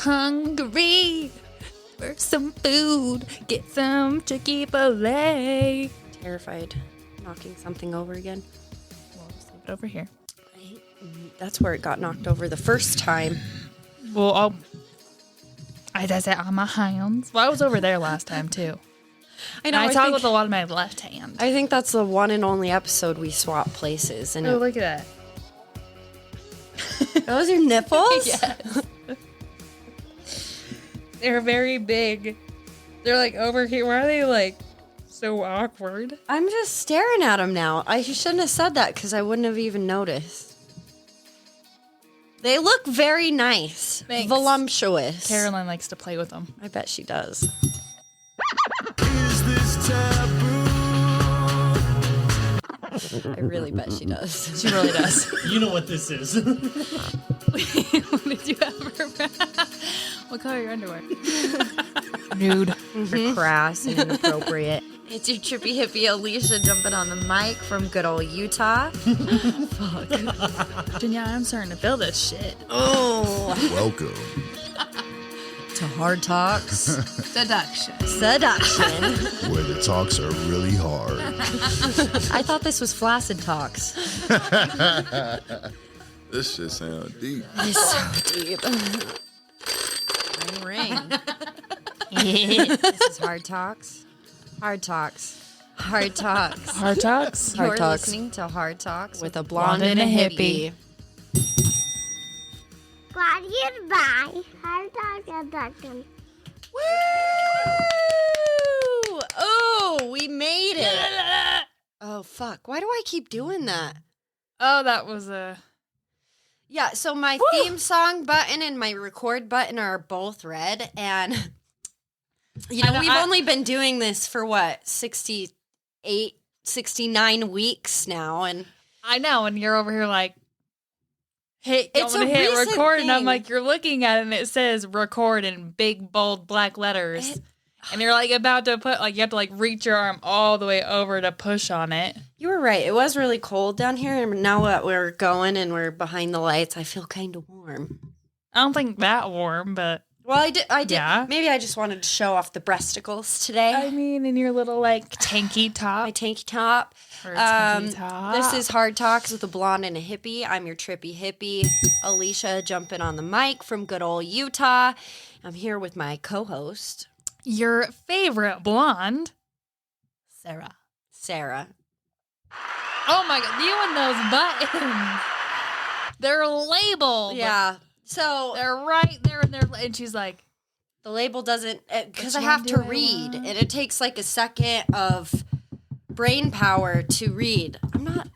hungry for some food. Get some Chick-fil-A. Terrified. Knocking something over again. We'll just leave it over here. That's where it got knocked over the first time. Well, I does it on my hands. Well, I was over there last time, too. I know. I talk with a lot of my left hand. I think that's the one and only episode we swap places. And Oh, look at that. those are nipples? Yes. They're very big. They're like over here. Why are they like so awkward? I'm just staring at them now. I shouldn't have said that because I wouldn't have even noticed. They look very nice. Thanks. Voluptuous. Caroline likes to play with them. I bet she does. Is this taboo? I really bet she does. She really does. You know what this is. What did you ever? What color are your underwear? Nude. They're crass and inappropriate. It's your trippy hippie Alicia jumping on the mic from good old Utah. Danielle, I'm starting to feel this shit. Oh, Welcome. to Hard Talks. Seduction. Seduction. Where the talks are really hard. I thought this was Flaccid Talks. This shit sounds deep. It's so deep. Ring. This is Hard Talks. Hard Talks. Hard Talks. Hard talks. You're Hard talks. listening to Hard Talks with a blonde and a hippie. Brought to you by Hard Talk Abduction. Woo! Oh, we made it. Oh, fuck. Why do I keep doing that? Oh, that was a. Yeah, so my theme song button and my record button are both red. And, you know, we've only been doing this for what, 68, 69 weeks now. And I know, and you're over here like, hit. It's I'm gonna a hit recent record, and I'm thing. like, you're looking at it, and it says record in big bold black letters, and you're like about to put like you have to like reach your arm all the way over to push on it. you were right. It was really cold down here. And now that we're going and we're behind the lights, I feel kind of warm. I don't think that warm, but Well, I did. Yeah. Maybe I just wanted to show off the breasticles today. I mean, in your little like tanky top My tanky top. or tanky top. This is Hard Talks with a blonde and a hippie. I'm your trippy hippie, Alicia, jumping on the mic from good old Utah. I'm here with my co-host, your favorite blonde, Sarah. Sarah. Oh my god, you and those buttons. They're labeled. Yeah. So They're right there and she's like, the label doesn't, because Which I have one to do I read, want? and it takes like a second of brain power to read. I'm not.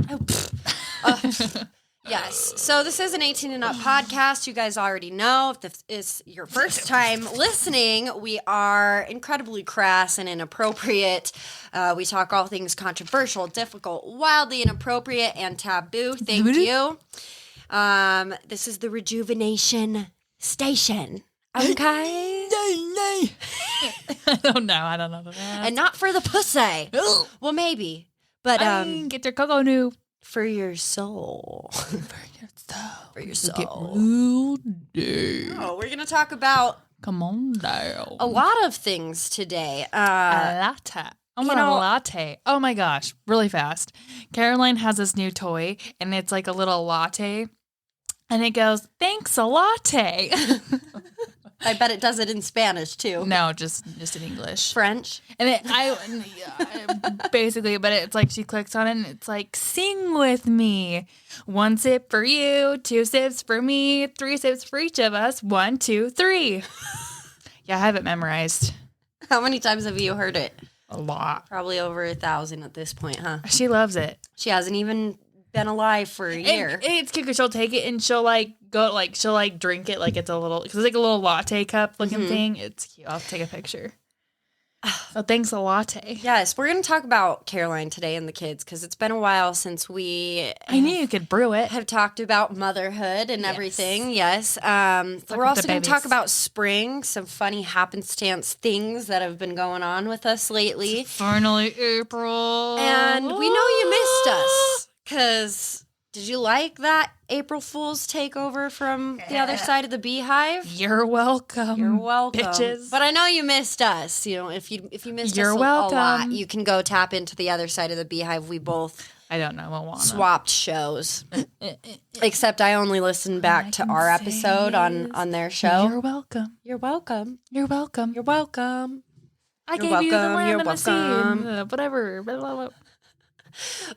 Yes. So this is an 18 and up podcast. You guys already know. If this is your first time listening, we are incredibly crass and inappropriate. We talk all things controversial, difficult, wildly inappropriate, and taboo. Thank you. This is the Rejuvenation Station. Okay. I don't know that. And not for the pussy. Well, maybe. But Get your cocoa new. for your soul. For your soul. Ooh, Oh, we're going to talk about come on down. a lot of things today. A latte. I want a know- latte. Oh my gosh, really fast. Caroline has this new toy, and it's like a little latte, and it goes, "Thanks a latte." I bet it does it in Spanish too. No, just in English. French. And basically, but it's like she clicks on it, and it's like, "Sing with me. 1 sip for you, 2 sips for me, 3 sips for each of us. 1, 2, 3." Yeah, I have it memorized How many times have you heard it? a lot. Probably over 1,000 at this point, huh? She loves it. She hasn't even been alive for a year. And it's cute because she'll take it and she'll like go like she'll like drink it like it's a little because it's like a little latte cup looking thing. It's cute. I'll take a picture. So thanks a latte. Yes, we're going to talk about Caroline today and the kids because it's been a while since we I knew you could brew it. have talked about motherhood and everything. Yes. We're with also the going to talk babies. about spring, some funny happenstance things that have been going on with us lately. Finally, April. And we know you missed us because Did you like that April Fool's takeover from the other side of the beehive? You're welcome. You're welcome, bitches. But I know you missed us. You know, if you missed You're us a welcome. lot, you can go tap into the other side of the beehive. We both I don't know. I want swapped shows. Except I only listened back to our episode on their show. You're welcome. You're welcome. You're welcome. You're welcome. I You're gave you the welcome. lamb You're and the welcome. seed. Whatever. Blah, blah, blah.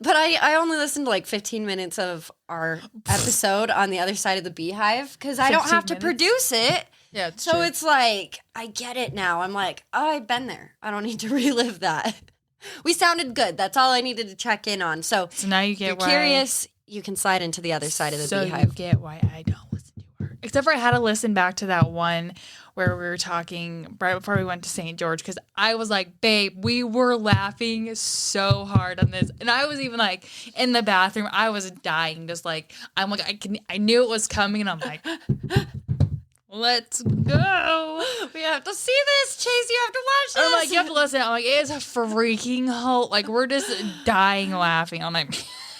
But I only listened to like 15 minutes of our episode on the other side of the beehive because I don't 15 have to minutes? produce it. Yeah, it's So true. it's like, I get it now. I'm like, oh, I've been there. I don't need to relive that. We sounded good. That's all I needed to check in on. So now you if you're get why. curious, you can slide into the other side of the so beehive. you get why I don't listen to her. Except for I had to listen back to that one where we were talking right before we went to St. George because I was like, babe, we were laughing so hard on this. And I was even like in the bathroom, I was dying. Just like, I'm like, I knew it was coming and I'm like, let's go. We have to see this. Chase, you have to watch this. I'm like, you have to listen. I'm like, it's a freaking halt. Like, we're just dying laughing. I'm like,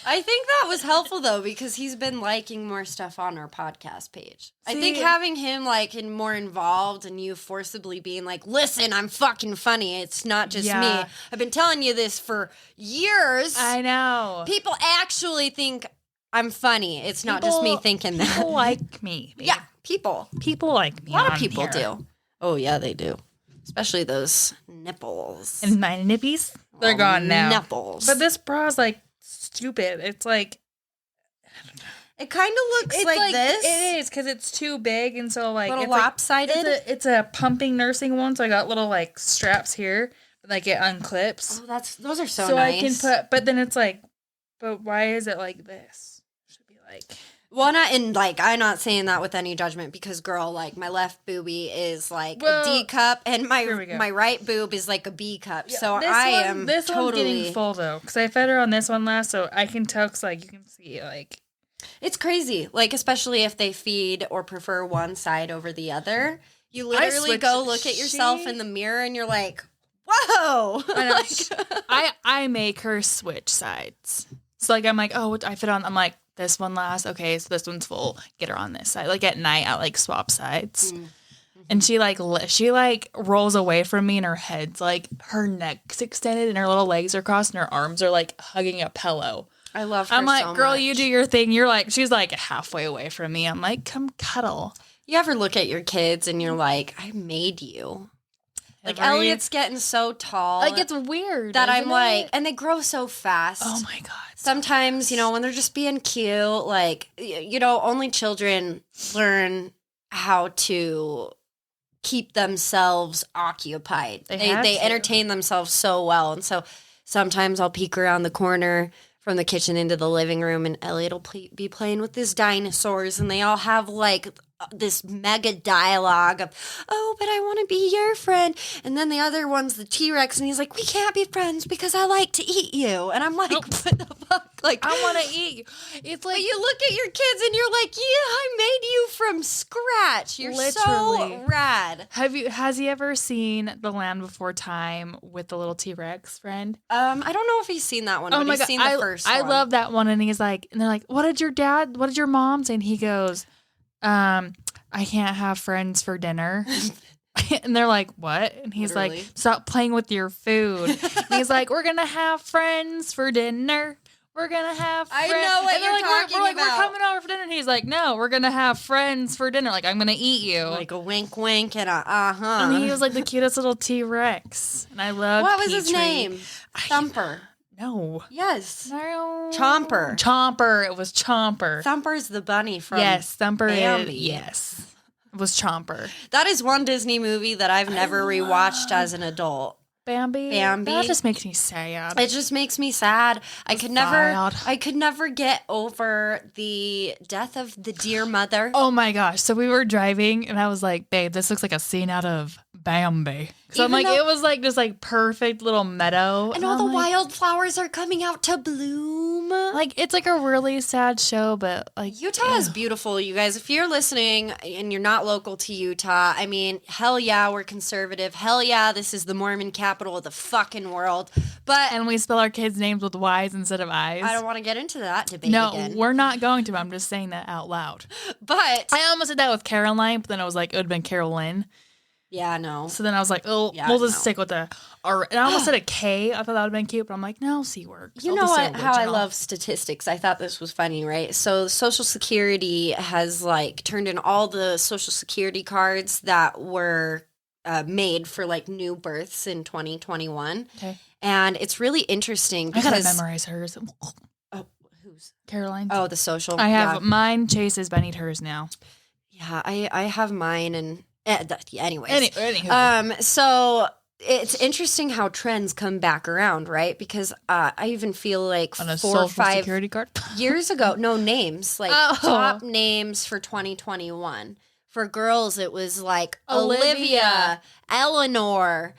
I think that was helpful though because he's been liking more stuff on our podcast page. I think See- having him like and more involved and you forcibly being like, "Listen, I'm fucking funny. It's not just Yeah. me. I've been telling you this for years." I know. People actually think I'm funny. It's not just me thinking that. People like me. babe. Yeah, people. People like me. A lot of on people here. do. Oh yeah, they do. Especially those nipples. And my nippies, they're gone now. Nipples. But this bra's like stupid. It's like it kind of looks like this. It is because it's too big, and so like Little it's lopsided. It's a pumping nursing one, so I got little like straps here, but like it unclips, Oh, those are so so nice. I can put. But then it's like, but why is it like this? It should be like. Well, not in like I'm not saying that with any judgment because girl, like my left boobie is like Well, a D cup and here we go. my right boob is like a B cup. So This I one- am This one's totally. getting full though, because I fed her on this one last, so I can tell. Cause like you can see like. It's crazy, like especially if they feed or prefer one side over the other. You literally switched- go look at yourself she- in the mirror and you're like, "Whoa!" I know. Like- I make her switch sides. So like I'm like, oh, what I fit on. I'm like, this one last. Okay, so this one's full. Get her on this side. Like at night, I like swap sides. And she like rolls away from me, and her head's like her neck's extended, and her little legs are crossed, and her arms are like hugging a pillow. I love her I'm like, so girl, much. you do your thing. You're like, she's like halfway away from me. I'm like, come cuddle. You ever look at your kids and you're like, I made you. Like Ever- Elliot's getting so tall. Like it's weird that I'm isn't like, it? and they grow so fast. oh my god. Sometimes, you know, when they're just being cute, like, you know, only children learn how to keep themselves occupied. They They have to. entertain themselves so well. And so sometimes I'll peek around the corner from the kitchen into the living room and Elliot will be playing with his dinosaurs and they all have like this mega dialogue of, oh, but I want to be your friend. And then the other one's the T-Rex and he's like, we can't be friends because I like to eat you. And I'm like, what the fuck? Like, I want to eat you. It's but like you look at your kids and you're like, yeah, I made you from scratch. You're Literally. so rad. Has he ever seen The Land Before Time with the little T-Rex friend? I don't know if he's seen that one, but he's seen the first one. I love that one. And he's like, and they're like, what did your mom say? And he goes, I can't have friends for dinner. And they're like, what? And he's Literally. like, stop playing with your food. And he's like, we're going to have friends for dinner. We're going to have I friends. know what And they're you're like, talking we're about. coming over for dinner. And he's like, no, we're going to have friends for dinner. Like, I'm going to eat you. Like a wink wink and a uh-huh. And he was like the cutest little T-Rex. And I love what was his Petrie. name? Thumper. No. Yes. No. Chomper. Chomper. It was Chomper. Thumper's the bunny from Yes, Thumper. Bambi. Yes. It was Chomper. That is one Disney movie that I've never rewatched as an adult. Bambi. Bambi. That just makes me sad. It just makes me sad. I could wild. never get over the death of the dear mother. Oh my gosh. So we were driving and I was like, babe, this looks like a scene out of Bambi. So I'm Even like, though- it was like just like perfect little meadow. And all I'm the like, wildflowers are coming out to bloom. Like, it's like a really sad show, but like Utah is beautiful, you guys. If you're listening and you're not local to Utah, I mean, hell yeah, we're conservative. Hell yeah, this is the Mormon capital of the fucking world. But and we spell our kids' names with Y's instead of I's. I don't want to get into that debate No, again. we're not going to. I'm just saying that out loud. But I almost did that with Caroline, but then I was like, it would have been Carolyn. yeah, no. So then I was like, oh, Yeah, we'll just no. stick with the R. And I almost said a K. I thought that would have been cute, but I'm like, no, C word. You know what? How I love statistics. I thought this was funny, right? So Social Security has like turned in all the Social Security cards that were made for like new births in 2021, Okay. and it's really interesting I gotta because memorize hers. oh, who's Caroline. oh the social. I have yeah. mine, Chase's, but I need hers now. Yeah, I have mine, and anyways. Anywho. So it's interesting how trends come back around, right? Because I even feel like On a 4 or social 5 security card. years ago, no names, like Oh. top names for 2021. For girls, it was like Olivia. Olivia, Eleanor.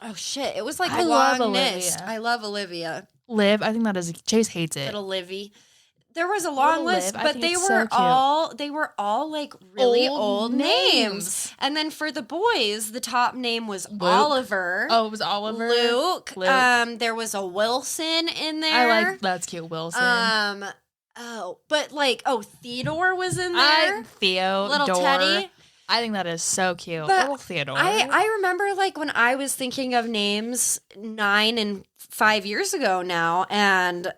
Oh shit, it was like I a love long list. Olivia. I love Olivia, Liv, I think that is Chase hates it. little Livy. There was a long Little list, Liv, I but think they it's were so cute. they were all like really Old old names. names. And then for the boys, the top name was Luke. Oliver. Oh, it was Oliver. Luke. Luke. There was a Wilson in there. I like that's cute, Wilson. But like, Theodore was in there. Theo, Little Dor. Teddy. I think that is so cute. But Little Theodore. I remember like when I was thinking of names 9 and 5 years ago now, and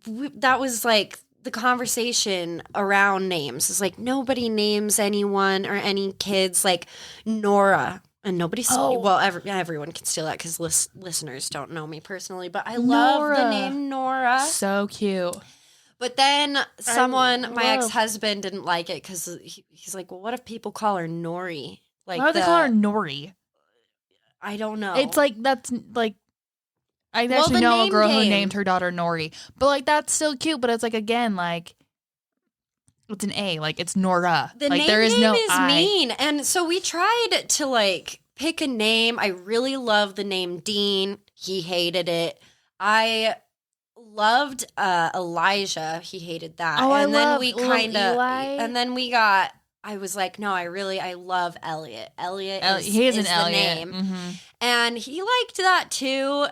that was like the conversation around names. It's like nobody names anyone or any kids like Nora. And nobody's everyone can steal that because listeners don't know me personally, but I love the Nora. name Nora. So cute. But then my love- ex-husband didn't like it because he's like, well, what if people call her Nori? Like, Why do they call her Nori? I don't know. It's like that's like I Well, actually the know a name girl who game. named her daughter Nori, but like that's still cute. But it's like again like it's an A, like it's Nora. the like name there is game no is I. mean, and so we tried to like pick a name. I really love the name Dean. He hated it. I loved Elijah. He hated that. Oh, I and then love we little kind of Eli. and then we got. I was like, no, I love Elliot. Elliot is, He is is an the Elliot. name. Mhm. And he liked that too.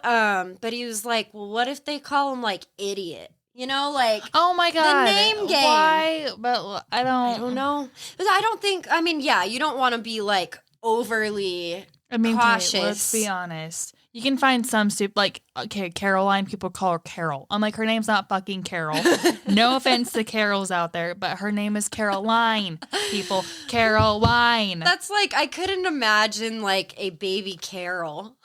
But he was like, well, what if they call him like idiot? You know, like Oh my god! name game. Why? But I I don't know. But I don't think. I mean, yeah, you don't want to be like overly. I mean, okay, let's cautious. be honest. You can find some soup like okay, Caroline. People call her Carol. I'm like, her name's not fucking Carol. No offense to Carols out there, but her name is Caroline. People, Caroline. That's like I couldn't imagine like a baby Carol.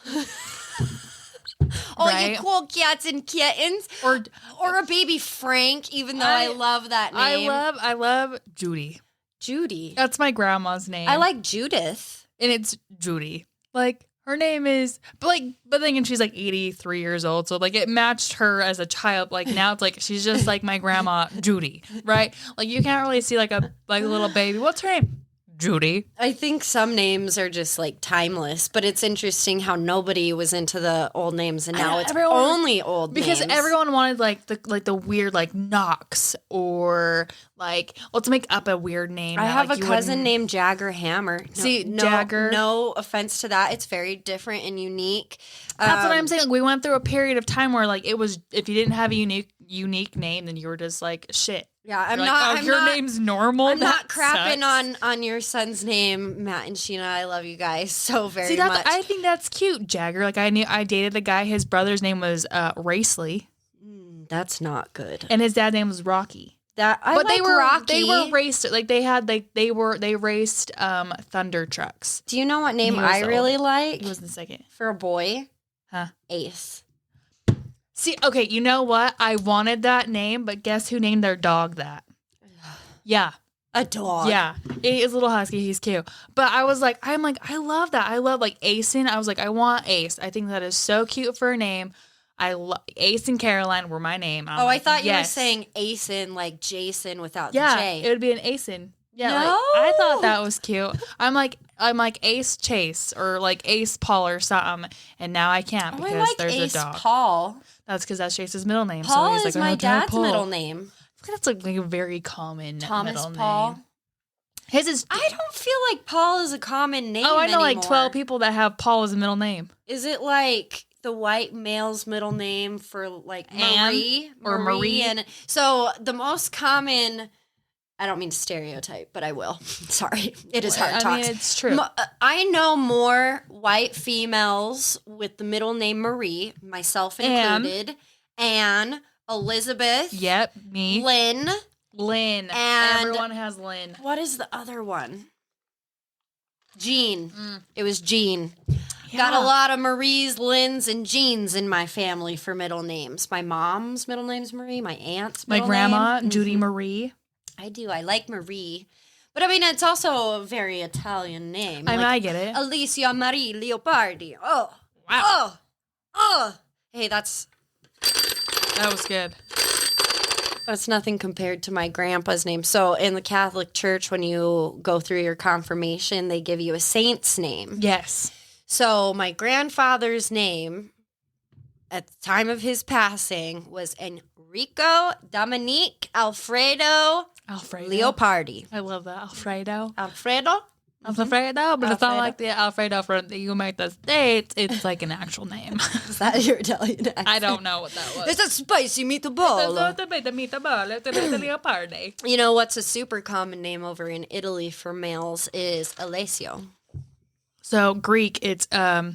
Oh, Right? you cool cats and kittens, or a baby Frank. Even though I love that name, I love Judy. Judy. That's my grandma's name. I like Judith. and it's Judy. Like her name is, but then again, she's like 83 years old, so like it matched her as a child. Like now it's like she's just like my grandma Judy, right? Like you can't really see like a little baby. What's her name? Judy. I think some names are just like timeless, but it's interesting how nobody was into the old names, and now it's Everyone- only old Because names. everyone wanted like the weird like Knox or like let's make up a weird name. I that, have like, a you cousin wouldn't- named Jagger Hammer. See, Jagger. No offense to that. It's very different and unique. That's what I'm saying. Like, we went through a period of time where like it was if you didn't have a unique name, then you were just like shit. Yeah, I'm You're not. like, oh, I'm your not, name's normal. I'm not That crapping sucks. on your son's name, Matt and Sheena. I love you guys so very See, much. I think that's cute, Jagger. Like I dated the guy. His brother's name was Racely, That's not good. and his dad's name was Rocky. That I But like they were Rocky. raced like they raced thunder trucks. Do you know what name He was I the really like He was the second. for a boy? Huh? Ace. See, okay, you know what? I wanted that name, but guess who named their dog that? Yeah. A dog. Yeah. He is a little husky. He's cute. But I love that. I love like Asen. I was like, I want Ace. I think that is so cute for a name. Ace and Caroline were my name. I'm Oh, I like, thought you were yes. saying Asen like Jason without Yeah, the J. it would be an Asen. Yeah, No? like, I thought that was cute. I'm like Ace Chase or like Ace Paul or something, and now I can't Oh, because I like there's Ace a dog. Paul. That's because that's Chase's middle name. so Paul he's is like, my "Oh, Dad, dad's Paul." middle name. I think that's like a very common Thomas middle Paul. name. His is. I don't feel like Paul is a common name. Oh, I know like anymore. 12 people that have Paul as a middle name. Is it like the white male's middle name for like Marie or Marie? And so the most common. I don't mean to stereotype, but I will. Sorry, it is hard I talks. mean, it's true. I know more white females with the middle name Marie, myself included, Anne, Elizabeth, Yep, me. Lynn. Lynn. And- Everyone has Lynn. What is the other one? Jean. It was Jean. Got Yeah. a lot of Maries, Lynn's, and Jeans in my family for middle names. My mom's middle name's Marie. My aunt's My middle grandma, name. Judy Marie. I do. I like Marie. But I mean, it's also a very Italian name. I mean, like I get it. Alicia Marie Leopardi. Oh. Wow. Oh. Oh. Hey, that's That was good. nothing compared to my grandpa's name. So in the Catholic Church, when you go through your confirmation, they give you a saint's name. Yes. So my grandfather's name at the time of his passing was Enrico Dominique Alfredo Alfredo. Leopardi. I love that. Alfredo. Alfredo? Alfredo, but it's not Alfredo. like the Alfredo from the United States. It's like an actual name. Is that your Italian accent? I don't know what that was. It's a spicy meatball. Leopardi. You know what's a super common name over in Italy for males is Alessio. So Greek, it's I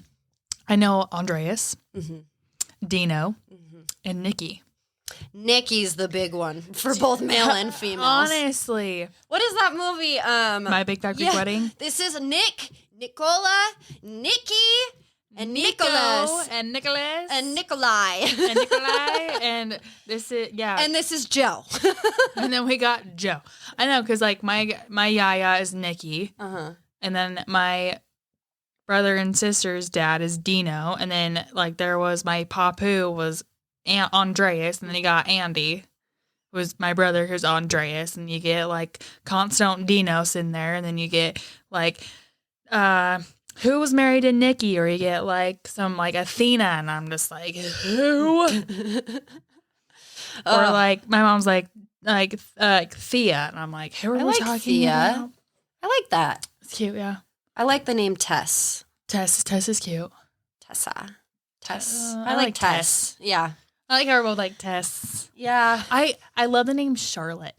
know Andreas, Dino, and Nikki. Nikki's the big one for both male and females. Honestly, What is that movie? My Big Fat Greek yeah, Wedding. This is Nick, Nicola, Nikki, and Nico Nicholas, and Nicholas and Nikolai. and Nikolai and this is And this is Joe. and then we got Joe. I know because like my yaya is Nikki, and then my brother and sister's dad is Dino, and then like there was my papu was Andreas, and then you got Andy, who was my brother who's Andreas, and you get like Constant Dinos in there, and then you get like who was married to Nikki, or you get like some like Athena, and I'm just like who, or like my mom's like Thea, and I'm like who are I we like talking Thea. about? I like that. It's cute, yeah. I like the name Tess. Tess is cute. Tessa. Tess. I I like like Tess. Yeah. I like her both like Tess. Yeah. I love the name Charlotte.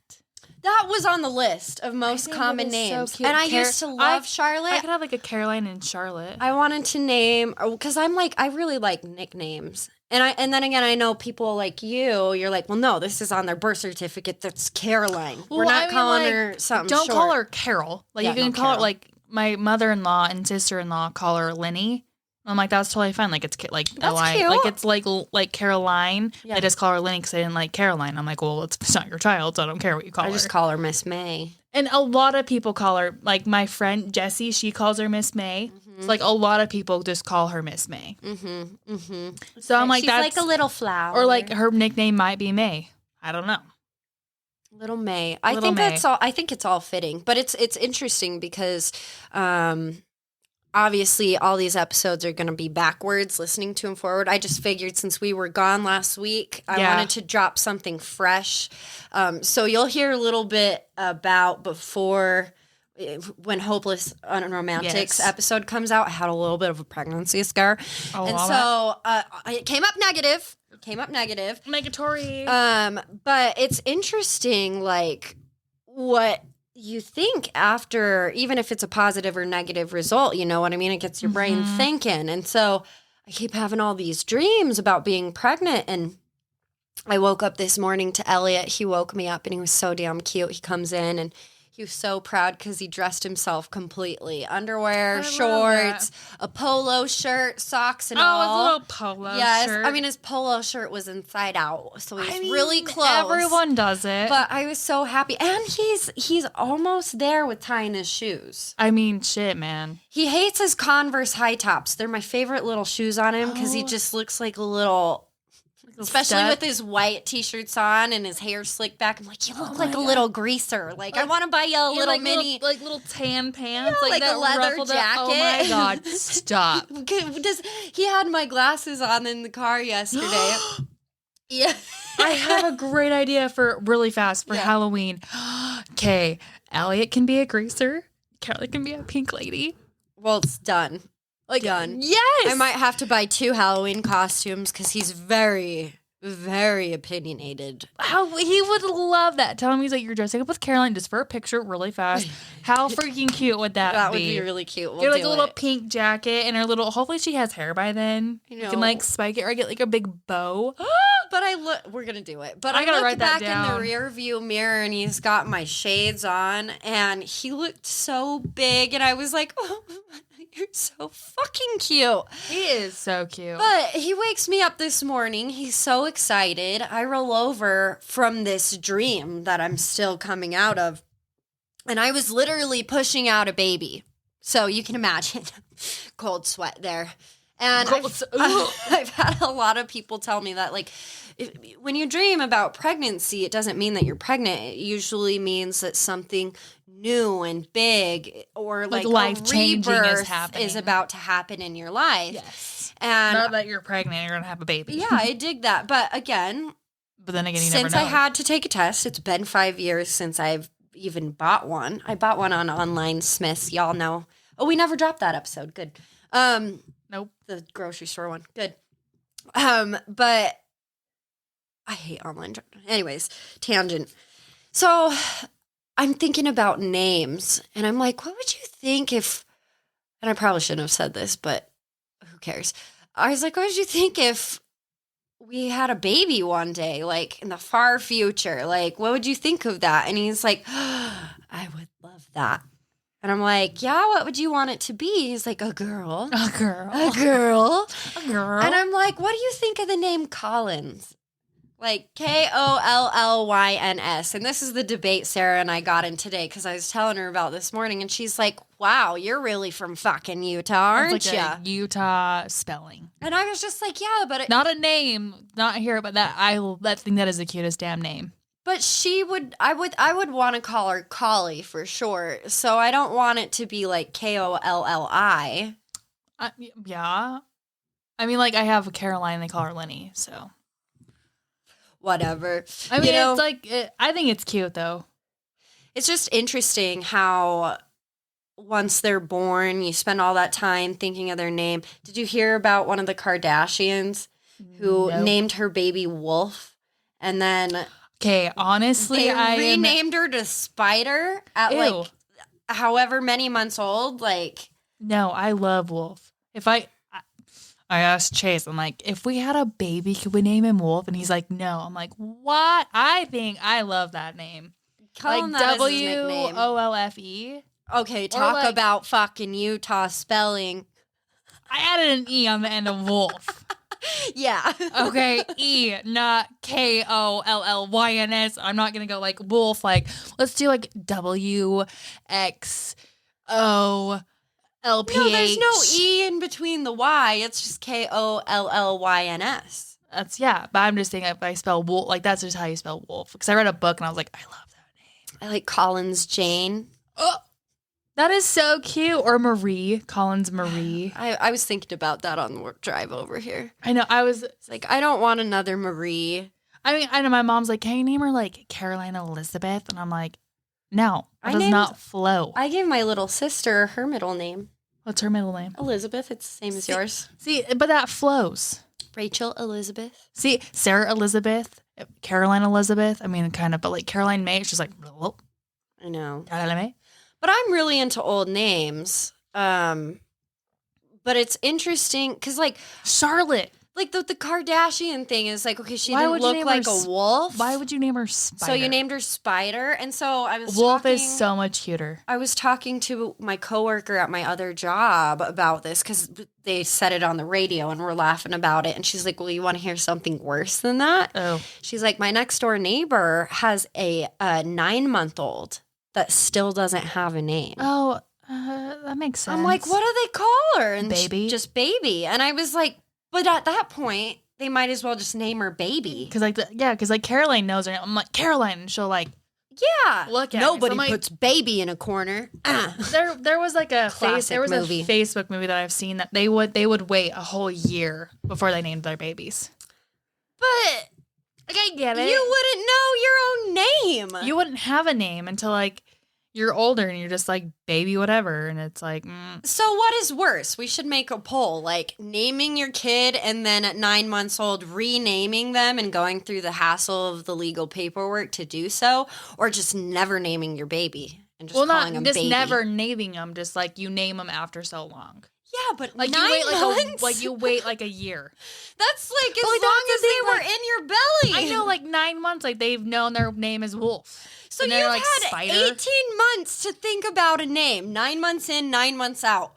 That was on the list of most think common it is so names. cute. And I used to love Charlotte. I could have like a Caroline and Charlotte. I wanted to name because I'm like I really like nicknames. And then again I know people like you're like, well no, this is on their birth certificate. That's Caroline. We're Well, not I mean, calling like, her something Don't short. call her Carol. Like Yeah, you can no, call Carol. her like my mother-in-law and sister-in-law call her Lenny. I'm like that's totally fine. Like it's like That's Li- cute. like it's like Caroline. Yeah. They just call her Lenny because they didn't like Caroline. I'm like, well, it's not your child, so I don't care what you call I her. just call her Miss May. And a lot of people call her, like my friend Jessie, she calls her Miss May. It's like a lot of people just call her Miss May. So I'm like, She's that's, like a little flower. or like her nickname might be May. I don't know. Little May. I Little think May. that's all. I think it's all fitting, but it's interesting because, obviously, all these episodes are going to be backwards. Listening to them forward, I just figured since we were gone last week, I Yeah. wanted to drop something fresh. So you'll hear a little bit about before. When Hopeless Unromantics Yes. episode comes out, I had a little bit of a pregnancy scare, Oh, and all so it came up negative. Negatory. But it's interesting, like, what you think after, even if it's a positive or negative result, you know what I mean? It gets your brain thinking. And so I keep having all these dreams about being pregnant. And I woke up this morning to Elliot. He woke me up and he was so damn cute. He comes in and he was so proud because he dressed himself completely. Underwear, love shorts, a polo shirt, socks and Oh, all. his little polo Yes, shirt. I mean his polo shirt was inside out, so he was I mean, really close. Everyone does it. But I was so happy, and he's almost there with tying his shoes. I mean, shit, man. He hates his Converse high tops. They're my favorite little shoes on him because he Oh. just looks like a little Especially Stud. with his white t-shirts on and his hair slicked back. I'm like, you look like a little greaser. Like, I want to buy you a little like mini. little tan pants, Yeah, like a that leather ruffled up- Oh my jacket. god, stop! He had my glasses on in the car yesterday. Yeah. I have a great idea for really fast for Halloween. Okay, Elliot can be a greaser. Carly can be a pink lady. Well, it's done. Like Done. Yes, I might have to buy 2 Halloween costumes because he's very, very opinionated. How he would love that. Tell him he's like, you're dressing up with Caroline just for a picture really fast. How freaking cute would that be? That would be really cute. We'll Get like do a little it. pink jacket and her little. Hopefully she has hair by then. I You know. can like spike it or get like a big bow. But we're gonna do it. But I I gotta looked write that back in down. the rear view mirror and he's got my shades on and he looked so big and I was like, oh, you're so fucking cute. He is so cute. But he wakes me up this morning. He's so excited. I roll over from this dream that I'm still coming out of. And I was literally pushing out a baby. So you can imagine cold sweat there. And I've had a lot of people tell me that, like, when you dream about pregnancy, it doesn't mean that you're pregnant. It usually means that something new and big or like life-changing is rebirth happening. is about to happen in your life. Yes. And Not that you're pregnant, you're gonna have a baby. yeah, I dig that. But again, But then again, you never since know. I had to take a test, it's been 5 years since I've even bought one. I bought one on Online Smiths. Y'all know. Oh, we never dropped that episode. Good. Nope. The grocery store one. Good. But I hate online. Anyways, tangent. So I'm thinking about names and I'm like, what would you think if, and I probably shouldn't have said this, but who cares? I was like, what would you think if we had a baby one day, like in the far future? Like, what would you think of that? And he's like, I would love that. And I'm like, yeah, what would you want it to be? He's like, a girl. A girl. A girl. A girl. And I'm like, what do you think of the name Collins? Like Kolllyns. And this is the debate Sarah and I got in today because I was telling her about this morning. And she's like, wow, you're really from fucking Utah, aren't It's like you? a Utah spelling. And I was just like, yeah, but Not a name, not here, but that think that is the cutest damn name. but I would want to call her Collie for short. So I don't want it to be like Kolli. Yeah. I mean, like I have a Caroline, they call her Lenny, so. Whatever. I mean, You know, it's like, I think it's cute though. it's just interesting how once they're born, you spend all that time thinking of their name. Did you hear about one of the Kardashians who Nope. named her baby Wolf? And then Okay, honestly, they I am. renamed her to Spider at Ew. like however many months old. Like, No, I love Wolf. I asked Chase, I'm like, if we had a baby, could we name him Wolf? And he's like, no. I'm like, what? I love that name. call him Like that as his nickname. WOLFE. Okay, talk like- about fucking Utah spelling. I added an E on the end of Wolf. Yeah. Okay, E, not KOLLYNS. I'm not gonna go like Wolf. Like, let's do like WXOLPH. No, there's no E in between the Y. It's just KOLLYNS. That's but I'm just saying if I spell Wolf, like that's just how you spell Wolf. Because I read a book and I was like, I love that name. I like Collins Jane. Oh, that is so cute. Or Marie, Collins Marie. I was thinking about that on the work drive over here. I know. It's like, I don't want another Marie. I know my mom's like, can you name her like Caroline Elizabeth? And I'm like, no, I that does named- not flow. I gave my little sister her middle name. What's her middle name? Elizabeth. It's the same as yours. See, but that flows. Rachel Elizabeth. See, Sarah Elizabeth, Caroline Elizabeth. I mean, kind of, but like Caroline May, it's just like, oh, I know. Caroline May. But I'm really into old names. But it's interesting because like Charlotte. the Kardashian thing is like, okay, she Why didn't would you look name like her a wolf. Why would you name her Spider? So you named her Spider. And so I was Wolf talking, is so much cuter. I was talking to my coworker at my other job about this because they said it on the radio and we're laughing about it. And she's like, well, you want to hear something worse than that? Oh, She's like, my next door neighbor has a 9-month-old that still doesn't have a name. that makes sense. I'm like, what do they call her? And Baby? just baby. And I was like, but at that point, they might as well just name her baby. Because like Caroline knows her name. I'm like, Caroline, and she'll like Yeah. look at me. Nobody So I'm like, puts baby in a corner. there was like a Classic movie. a Facebook movie that I've seen that they would wait a whole year before they named their babies. But Like, I get it. you wouldn't know your own name. You wouldn't have a name until like you're older and you're just like baby whatever, and it's like So what is worse? We should make a poll, like naming your kid and then at 9 months old renaming them and going through the hassle of the legal paperwork to do so, or just never naming your baby and just calling them just baby. never naming them, just like you name them after so long. Yeah, but Like 9 you wait months? you wait like a year. That's like as like, long that's as the they thing, were like, in your belly. I know, like 9 months, like they've known their name is Wolf. So And you've they're, like, had Spider. 18 months to think about a name. 9 months in, 9 months out.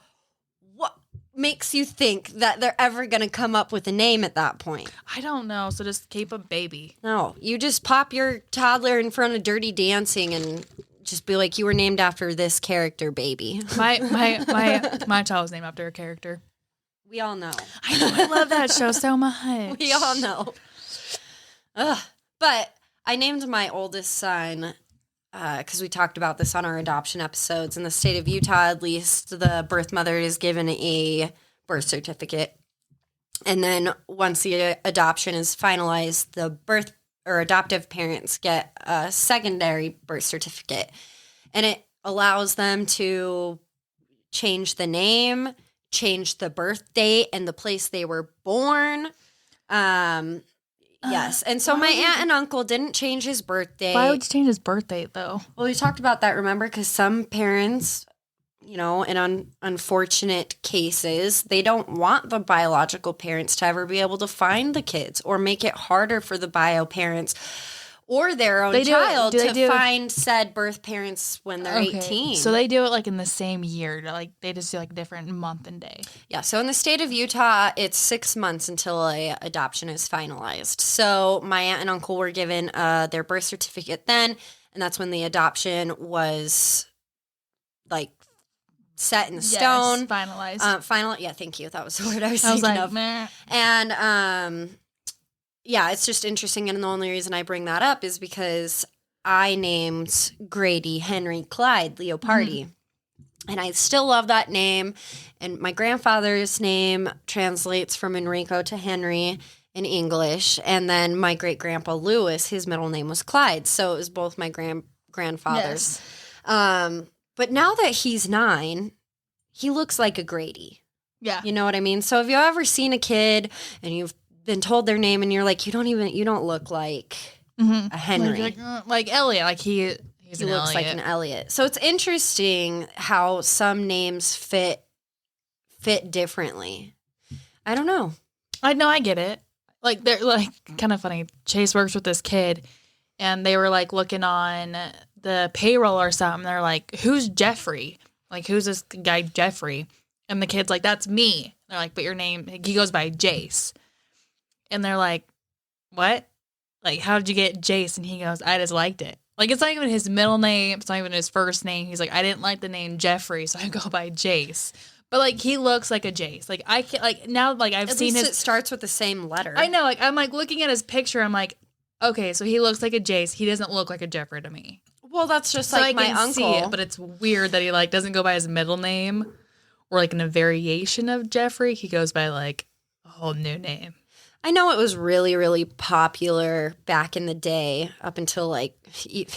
What makes you think that they're ever going to come up with a name at that point? I don't know. So just keep a baby. No, you just pop your toddler in front of Dirty Dancing and just be like, you were named after this character, baby. My child was named after a character. We all know. I love that show so much. We all know. Ugh. But I named my oldest son because we talked about this on our adoption episodes. In the state of Utah, at least, the birth mother is given a birth certificate. And then once the adoption is finalized, the birth or adoptive parents get a secondary birth certificate. And it allows them to change the name, change the birth date and the place they were born. Yes. And so my aunt and uncle didn't change his birthday. Why would you change his birth date though? Well, we talked about that, remember? Because some parents, you know, in unfortunate cases, they don't want the biological parents to ever be able to find the kids or make it harder for the bio parents or their own child to find said birth parents when they're 18. So they do it like in the same year. Like they just do like different month and day. Yeah, so in the state of Utah, it's 6 months until a adoption is finalized. So my aunt and uncle were given their birth certificate then, and that's when the adoption was like set in stone. Finalized. Yeah, thank you. That was the word I was I was thinking like, of. meh. And yeah, it's just interesting, and the only reason I bring that up is because I named Grady Henry Clyde Leopardi. And I still love that name. And my grandfather's name translates from Enrico to Henry in English. And then my great-grandpa Lewis, his middle name was Clyde. So it was both my grandfathers. Yes. But now that he's 9, he looks like a Grady. Yeah. You know what I mean? So have you ever seen a kid and you've been told their name and you're like, you don't look like a Henry. Like Elliot. Like he looks like an Elliot. So it's interesting how some names fit differently. I don't know. I know, I get it. Like they're like kind of funny. Chase works with this kid, and they were like looking on the payroll or something. They're like, "Who's Jeffrey? Like, who's this guy Jeffrey?" And the kid's like, "That's me." They're like, "But your name?" He goes by Jace, and they're like, "What? Like, how did you get Jace?" And he goes, "I just liked it." Like, it's not even his middle name. It's not even his first name. He's like, "I didn't like the name Jeffrey, so I go by Jace." But like, he looks like a Jace. Like, I can't, like, now, like, I've At seen least his. it starts with the same letter. I know, like, I'm like looking at his picture. I'm like, okay, so he looks like a Jace. He doesn't look like a Jeffrey to me. Well, that's just So like I my can uncle. see it, but it's weird that he like doesn't go by his middle name or like in a variation of Jeffrey. He goes by like a whole new name. I know it was really, really popular back in the day up until like,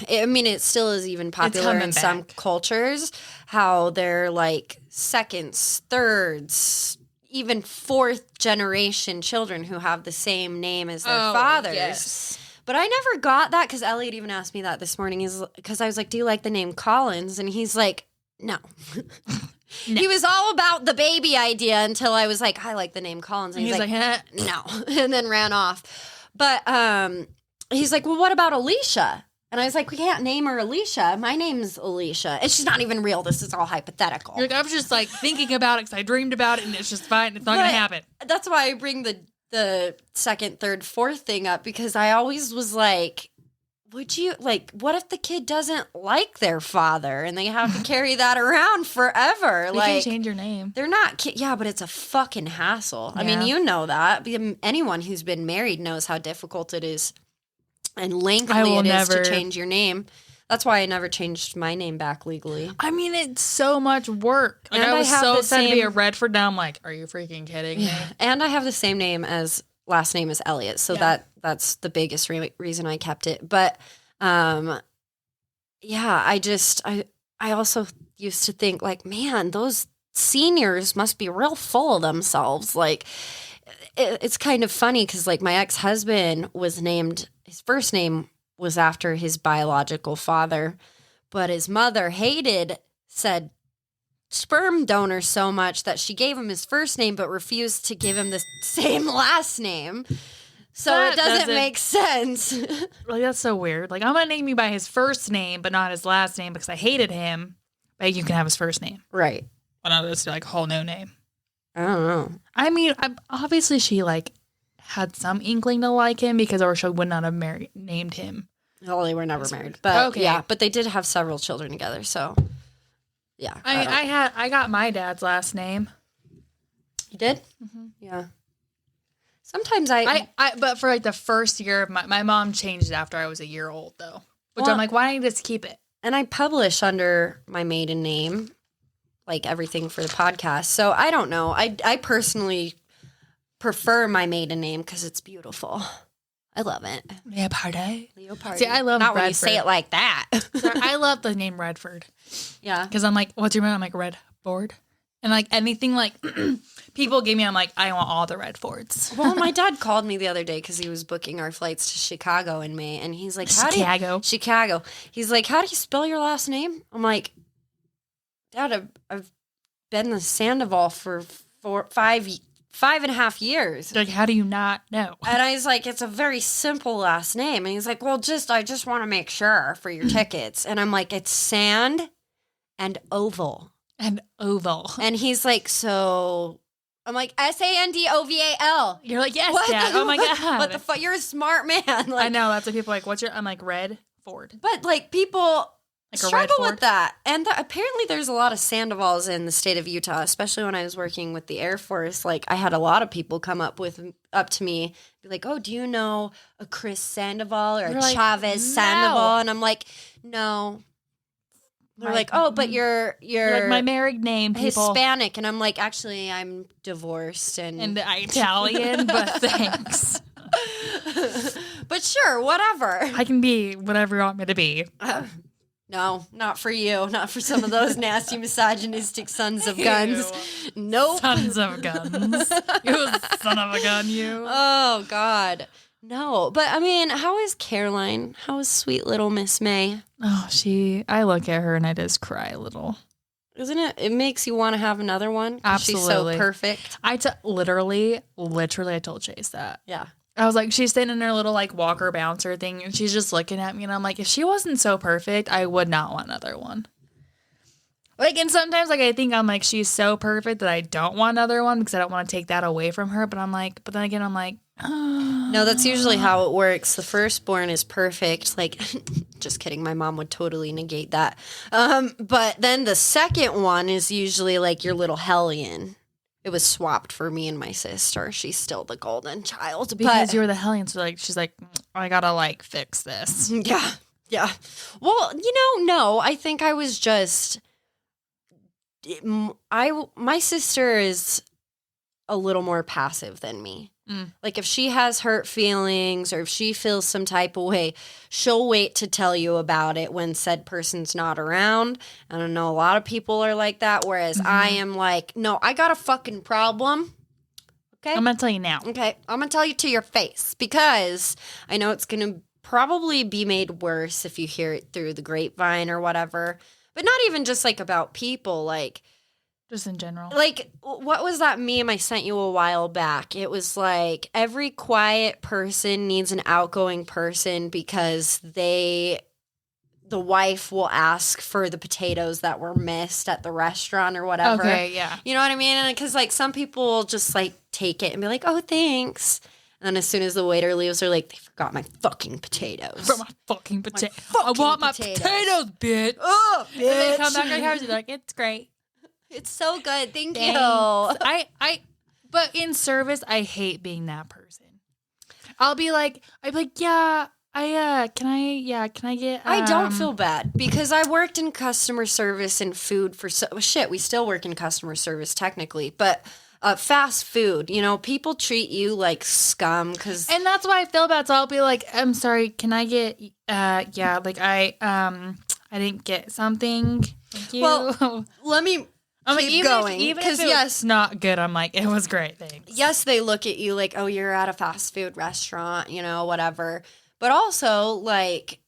I mean, it still is even popular in some cultures, how they're like seconds, thirds, even fourth generation children who have the same name as their fathers. Yes. But I never got that because Elliot even asked me that this morning. Because I was like, "Do you like the name Collins?" And he's like, "No." No. He was all about the baby idea until I was like, "I like the name Collins." And he's like "No," and then ran off. But he's like, "Well, what about Alicia?" And I was like, "We can't name her Alicia. My name's Alicia. And she's not even real. This is all hypothetical." You're like, I was just like thinking about it because I dreamed about it and it's just fine. It's not going to happen. That's why I bring the second, third, fourth thing up because I always was like, would you, like, what if the kid doesn't like their father and they have to carry that around forever? You like, can change your name. they're not, yeah, but it's a fucking hassle. I mean, Yeah. you know that. Anyone who's been married knows how difficult it is and I lengthy will it is never- to change your name. That's why I never changed my name back legally. I mean, it's so much work. Like, And I I was have so the excited to be a same- Redford. Now I'm like, are you freaking kidding me? And I have the same name as last name is Elliott, so Yeah. that's the biggest reason I kept it. But yeah, I also used to think like, man, those seniors must be real full of themselves. Like, it's kind of funny because like my ex-husband was named, his first name was after his biological father, but his mother said sperm donor so much that she gave him his first name but refused to give him the same last name. So That it doesn't doesn't- make sense. Like, that's so weird. Like, I'm going to name you by his first name, but not his last name because I hated him. But you can have his first name. Right. But not just like whole no name. I don't know. I mean, obviously she like had some inkling to like him because or she would not have named him. Well, they were never married. But Okay. yeah, but they did have several children together. So yeah. I mean, don't- I got my dad's last name. You did? Mm-hmm. Yeah. Sometimes But for like the first year of my mom changed it after I was a year old though. Which Well- I'm like, why don't you just keep it? and I publish under my maiden name, like everything for the podcast. So I don't know. I personally prefer my maiden name because it's beautiful. I love it. Yeah, party. Leopard. See, I love not when you say Bradford. it like that. I love the name Redford Yeah. because I'm like, what's your name? I'm like Redford, and like anything like people give me, I'm like, I want all the Redfords. Well, my dad called me the other day because he was booking our flights to Chicago in May, and he's like, Chicago. He's like, how do you spell your last name? I'm like, Dad, I've been in Sandoval for 5.5 years. Like, how do you not know? And I was like, it's a very simple last name. And he's like, well, I just want to make sure for your tickets. And I'm like, it's Sand and Oval. And oval. And he's like, so I'm like, Sandoval. You're like, yes, What Dad. the- Oh my god. What the fuck? You're a smart man. I Like, know that's what people are like. What's your? I'm like Redford. but like people Like a struggle Redford? with that. And apparently there's a lot of Sandovals in the state of Utah, especially when I was working with the Air Force. Like I had a lot of people come up to me, be like, oh, do you know a Chris Sandoval or a You're like, Chavez "No." Sandoval? And I'm like, no. They're My- like, oh, but you're Like my married name, people. Hispanic. And I'm like, actually, I'm divorced. And Italian, but thanks. But sure, whatever. I can be whatever you want me to be. No, not for you. Not for some of those nasty misogynistic sons of guns. Nope. Sons of guns. You son of a gun, you. Oh, God. No. But, I mean, how is Caroline? How is sweet little Miss May? Oh, I look at her and I just cry a little. Isn't it? It makes you want to have another one. 'Cause Absolutely. She's so perfect. Literally, I told Chase that. Yeah. I was like, she's sitting in her little like walker bouncer thing and she's just looking at me and I'm like, if she wasn't so perfect, I would not want another one. Like, and sometimes like I think I'm like, she's so perfect that I don't want another one because I don't want to take that away from her. But I'm like, but then again, I'm like, No, that's usually how it works. The firstborn is perfect. Like, just kidding. My mom would totally negate that. But then the second one is usually like your little hellion. It was swapped for me and my sister. She's still the golden child. because but you're the hellion. So like, she's like, I gotta like fix this. yeah, yeah. Well, no. I think I was just. My sister is a little more passive than me. Like if she has hurt feelings or if she feels some type of way, she'll wait to tell you about it when said person's not around. I don't know, a lot of people are like that. Whereas I am like, no, I got a fucking problem. Okay. I'm gonna tell you now. Okay, I'm gonna tell you to your face because I know it's gonna probably be made worse if you hear it through the grapevine or whatever. But not even just like about people, like Just in general. what was that meme I sent you a while back? It was like every quiet person needs an outgoing person because the wife will ask for the potatoes that were missed at the restaurant or whatever. Okay, yeah. You know what I mean? And because like some people just like take it and be like, oh, thanks. And then as soon as the waiter leaves, they're like, they forgot my fucking potatoes. For my fucking potato. I fucking want my potatoes. potatoes, bitch. Oh, And they come back to the house and they're like, it's great. It's so good. Thank Thanks. you. But in service, I hate being that person. I'd be like, yeah, can I get? I don't feel bad because I worked in customer service and food for we still work in customer service technically, but fast food, people treat you like scum because and that's why I feel bad. So I'll be like, I'm sorry, can I get? I didn't get something. Thank you. Well, let me I'm like, keep even going if because it's not good, I'm like, it was great. Thanks. yes, they look at you like, oh, you're at a fast food restaurant, whatever. But also, like,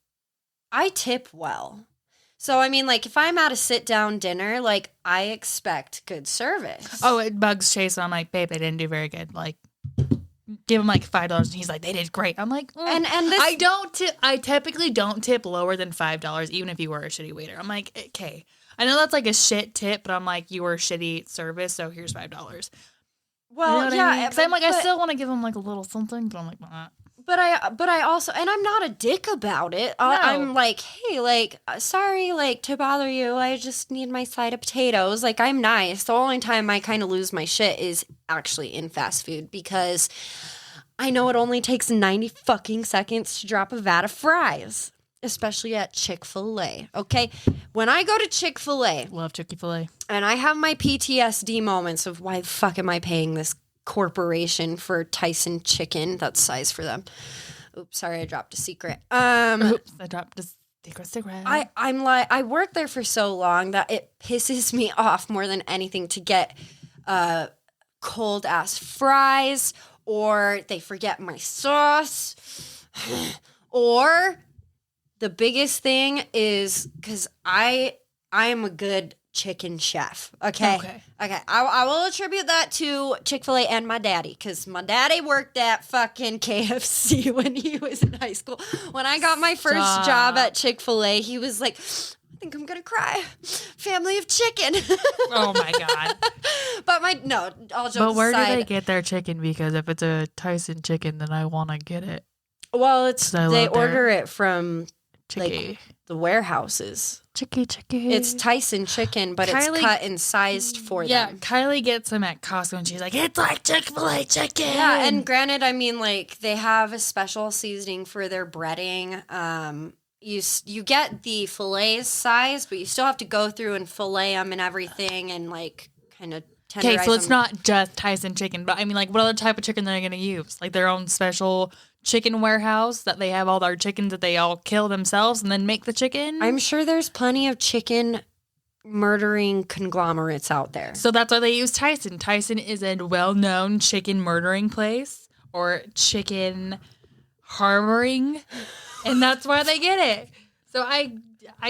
I tip well. So, I mean, like, if I'm at a sit-down dinner, like, I expect good service. Oh, it bugs Chase. And I'm like, babe, they didn't do very good. Like, give him like $5, and he's like, they did great. I'm like, and this, I don't tip. I typically don't tip lower than $5, even if you were a shitty waiter. I'm like, okay, I know that's like a shit tip, but I'm like, you were shitty service, so here's $5. well, You know what yeah, I mean? 'Cause I'm like, I but- still want to give him like a little something, but I'm like, nah. But I also, and I'm not a dick about it. I'm like, hey, like, sorry, like, to bother you. I just need my side of potatoes. Like, I'm nice. The only time I kind of lose my shit is actually in fast food because I know it only takes 90 fucking seconds to drop a vat of fries, especially at Chick-fil-A. Okay, when I go to Chick-fil-A Love Chick-fil-A. and I have my PTSD moments of why the fuck am I paying this corporation for Tyson chicken? That's size for them. Oops, sorry, I dropped a secret. Oops, I dropped a cigarette. I'm like, I worked there for so long that it pisses me off more than anything to get cold ass fries, or they forget my sauce, or the biggest thing is because I am a good chicken chef. Okay. I will attribute that to Chick-fil-A and my daddy because my daddy worked at fucking KFC when he was in high school. When I got my first job at Chick-fil-A, he was like, I think I'm gonna cry. Family of chicken. Oh my god. But all jokes But where do aside, they get their chicken? Because if it's a Tyson chicken, then I want to get it. well, I they love their- order it from Chicky. like the warehouses. Chicky. It's Tyson chicken, but Kylie- it's cut and sized for Yeah, them. Kylie gets them at Costco, and she's like, "It's like Chick-fil-A chicken." Yeah, and granted, I mean, like they have a special seasoning for their breading. You get the fillet size, but you still have to go through and fillet them and everything, and like kind of tenderize okay, so it's them. not just Tyson chicken, but I mean, like, what other type of chicken they're gonna use? Like their own special chicken warehouse that they have all their chickens that they all kill themselves and then make the chicken. I'm sure there's plenty of chicken murdering conglomerates out there. So that's why they use Tyson. Tyson is a well-known chicken murdering place or chicken harboring, and that's why they get it. So I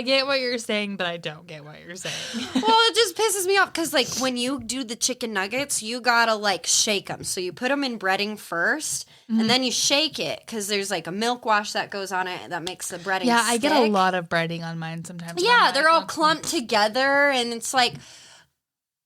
get what you're saying, but I don't get what you're saying. Well, it just pisses me off because, like, when you do the chicken nuggets, you gotta, like, shake them. So you put them in breading first, and then you shake it because there's, like, a milk wash that goes on it that makes the breading Yeah, I get a stick. lot of breading on mine sometimes. Yeah, I'm they're like, all clumped together, and it's like,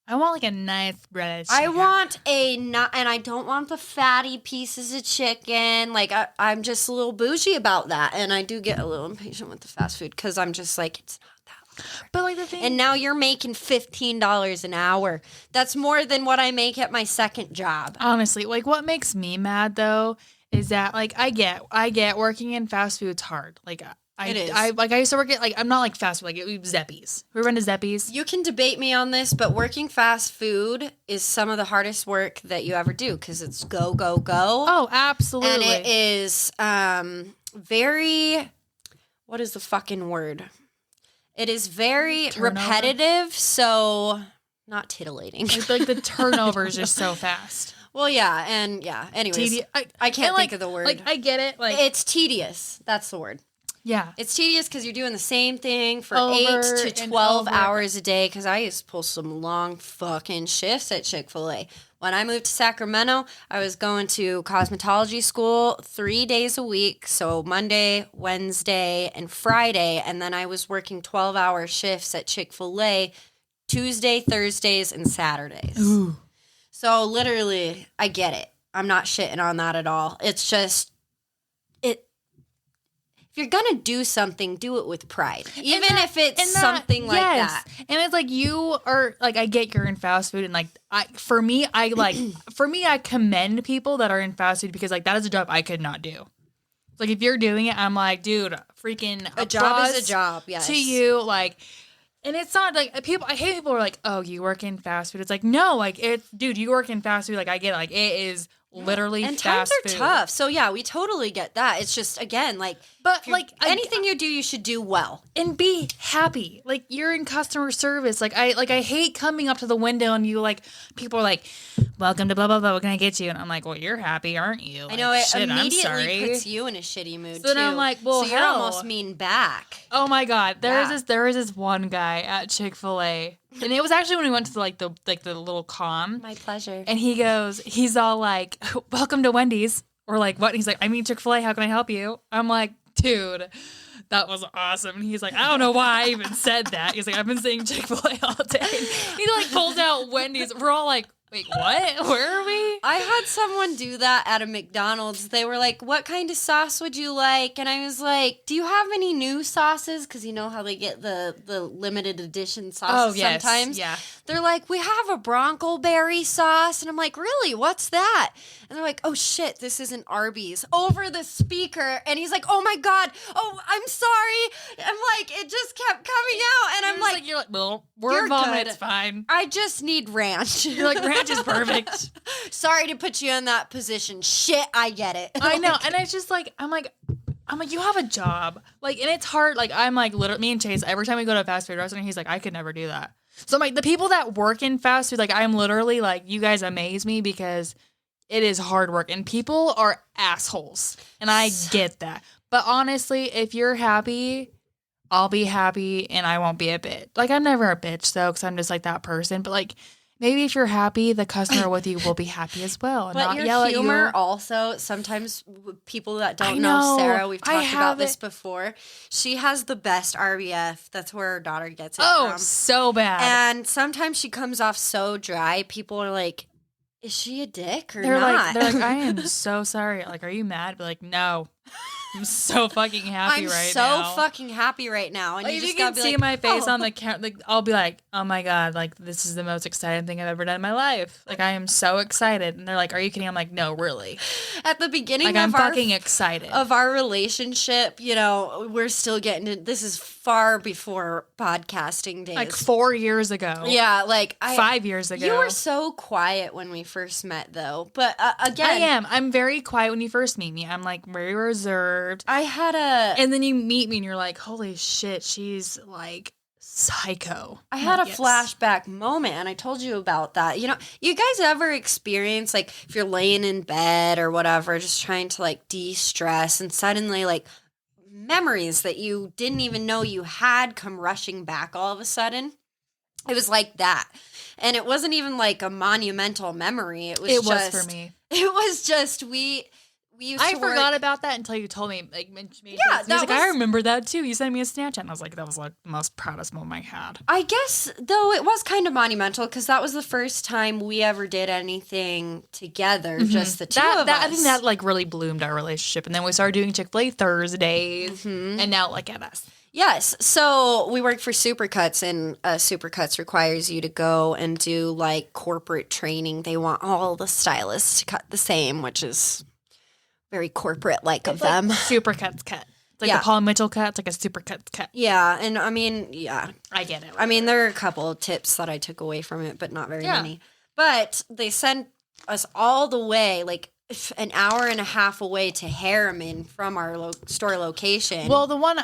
I want like a nice breaded I chicken. want and I don't want the fatty pieces of chicken. Like, I'm just a little bougie about that, and I do get a little impatient with the fast food because I'm just like, it's not that hard. But like the thing, And now you're making $15 an hour. That's more than what I make at my second job. honestly, like what makes me mad though is that like I get working in fast food's hard. Like It is. I used to work at like I'm not like fast food, like it was Zeppies. We were into Zeppies. You can debate me on this, but working fast food is some of the hardest work that you ever do because it's go, go, go. Oh, absolutely. And it is very, what is the fucking word? It is very Turnover? repetitive, so not titillating. like the turnover is just so fast. Well, yeah, and yeah. Anyways, I can't and, think of the word. Like I get it. Like It's tedious. That's the word. yeah. It's tedious because you're doing the same thing for Over 8 to and 12 over. hours a day. Because I used to pull some long fucking shifts at Chick-fil-A. When I moved to Sacramento, I was going to cosmetology school 3 days a week. So Monday, Wednesday, and Friday. And then I was working 12-hour shifts at Chick-fil-A Tuesday, Thursdays, and Saturdays. Ooh. So literally, I get it. I'm not shitting on that at all. It's just if you're gonna do something, do it with pride, even if it's something like that. And it's like you are like, I get you're in fast food, and like for me, I commend people that are in fast food because like that is a job I could not do. Like if you're doing it, I'm like, dude, freaking a job is a job. Yes, to you, like. And it's not like people. I hate people who are like, "Oh, you work in fast food." It's like, no, like it's, dude, you work in fast food. Like I get it. Like it is literally and fast times are food. tough. So yeah, we totally get that. It's just again, like, But like anything you do, you should do well and be happy. Like you're in customer service. Like I hate coming up to the window and you like people are like, "Welcome to blah blah blah. What can I get you?" And I'm like, "Well, you're happy, aren't you?" Like, I know it shit, immediately puts you in a shitty mood. So then I'm like, well, so you're hell. almost mean back. Oh my god, there was this one guy at Chick-fil-A, and it was actually when we went to the little comm. My pleasure. And he's all like, "Welcome to Wendy's," or like what? And he's like, "I mean Chick-fil-A. How can I help you?" I'm like, dude, that was awesome. And he's like, "I don't know why I even said that." He's like, "I've been saying Chick-fil-A all day." He like pulls out Wendy's. We're all like, "Wait, what? Where are we?" I had someone do that at a McDonald's. They were like, "What kind of sauce would you like?" And I was like, "Do you have any new sauces?" Because you know how they get the limited edition sauces sometimes. Yeah. They're like, "We have a Bronco berry sauce." And I'm like, "Really? What's that?" And they're like, "Oh shit, this isn't Arby's." Over the speaker. And he's like, "Oh my God. Oh, I'm sorry." I'm like, it just kept coming out. And I'm like, you're like, "Well, we're "You're involved. good. It's fine." I just need ranch. You're like, "Ranch is perfect." Sorry to put you in that position. Shit, I get it. I know, and it's just like I'm like, you have a job, like, and it's hard. Like I'm like, literally, me and Chase, every time we go to a fast food restaurant, he's like, I could never do that. So I'm like, the people that work in fast food, like, I'm literally like, you guys amaze me because it is hard work, and people are assholes, and I get that. But honestly, if you're happy, I'll be happy, and I won't be a bitch. Like I'm never a bitch though, because I'm just like that person. But like. Maybe if you're happy, the customer with you will be happy as well. And but not your yell humor at you. Also, sometimes people that don't know. know Sarah, we've talked about this it. before. She has the best RBF. That's where her daughter gets it from. So bad. And sometimes she comes off so dry. People are like, "Is she a dick or they're not?" like, I am so sorry. Like, are you mad? But like, no. I'm so fucking happy I'm right so now. fucking happy right now. And Like, you if just you can gotta be see like, my face "Oh." on the camera, like, I'll be like, oh my God, like, this is the most exciting thing I've ever done in my life. Like, I am so excited. And they're like, are you kidding? I'm like, no, really. At the beginning Like, of I'm our fucking excited. of our relationship, you know, we're still getting to, this is far before podcasting days. Like 4 years ago. Yeah, like 5 years ago. You were so quiet when we first met, though. But again, I am. I'm very quiet when you first meet me. I'm like very reserved. I had a. And then you meet me and you're like, holy shit, she's like psycho. I had a Yes. flashback moment, and I told you about that. You know, you guys ever experience, like, if you're laying in bed or whatever, just trying to, like, de-stress, and suddenly, like, memories that you didn't even know you had come rushing back all of a sudden? It was like that. And it wasn't even, like, a monumental memory. It was for me. It was just, we used I to work. forgot about that until you told me. Like, Yeah, he was like, that I was- remember that too. You sent me a Snapchat, and I was like, that was like the most proudest moment I had. I guess, though, it was kind of monumental because that was the first time we ever did anything together, just the two of us. I think that like really bloomed our relationship, and then we started doing Chick-fil-A Thursdays, and now look at us. Yes. So we work for Supercuts, and Supercuts requires you to go and do like corporate training. They want all the stylists to cut the same, which is very corporate like of them. Super cuts cut. It's like Yeah. the Paul Mitchell cut. It's like a super cuts cut. Yeah. And I mean, yeah. I get it. I mean, there are a couple of tips that I took away from it, but not very Yeah. many. But they sent us all the way, like an hour and a half away to Harriman from our store location. Well, the one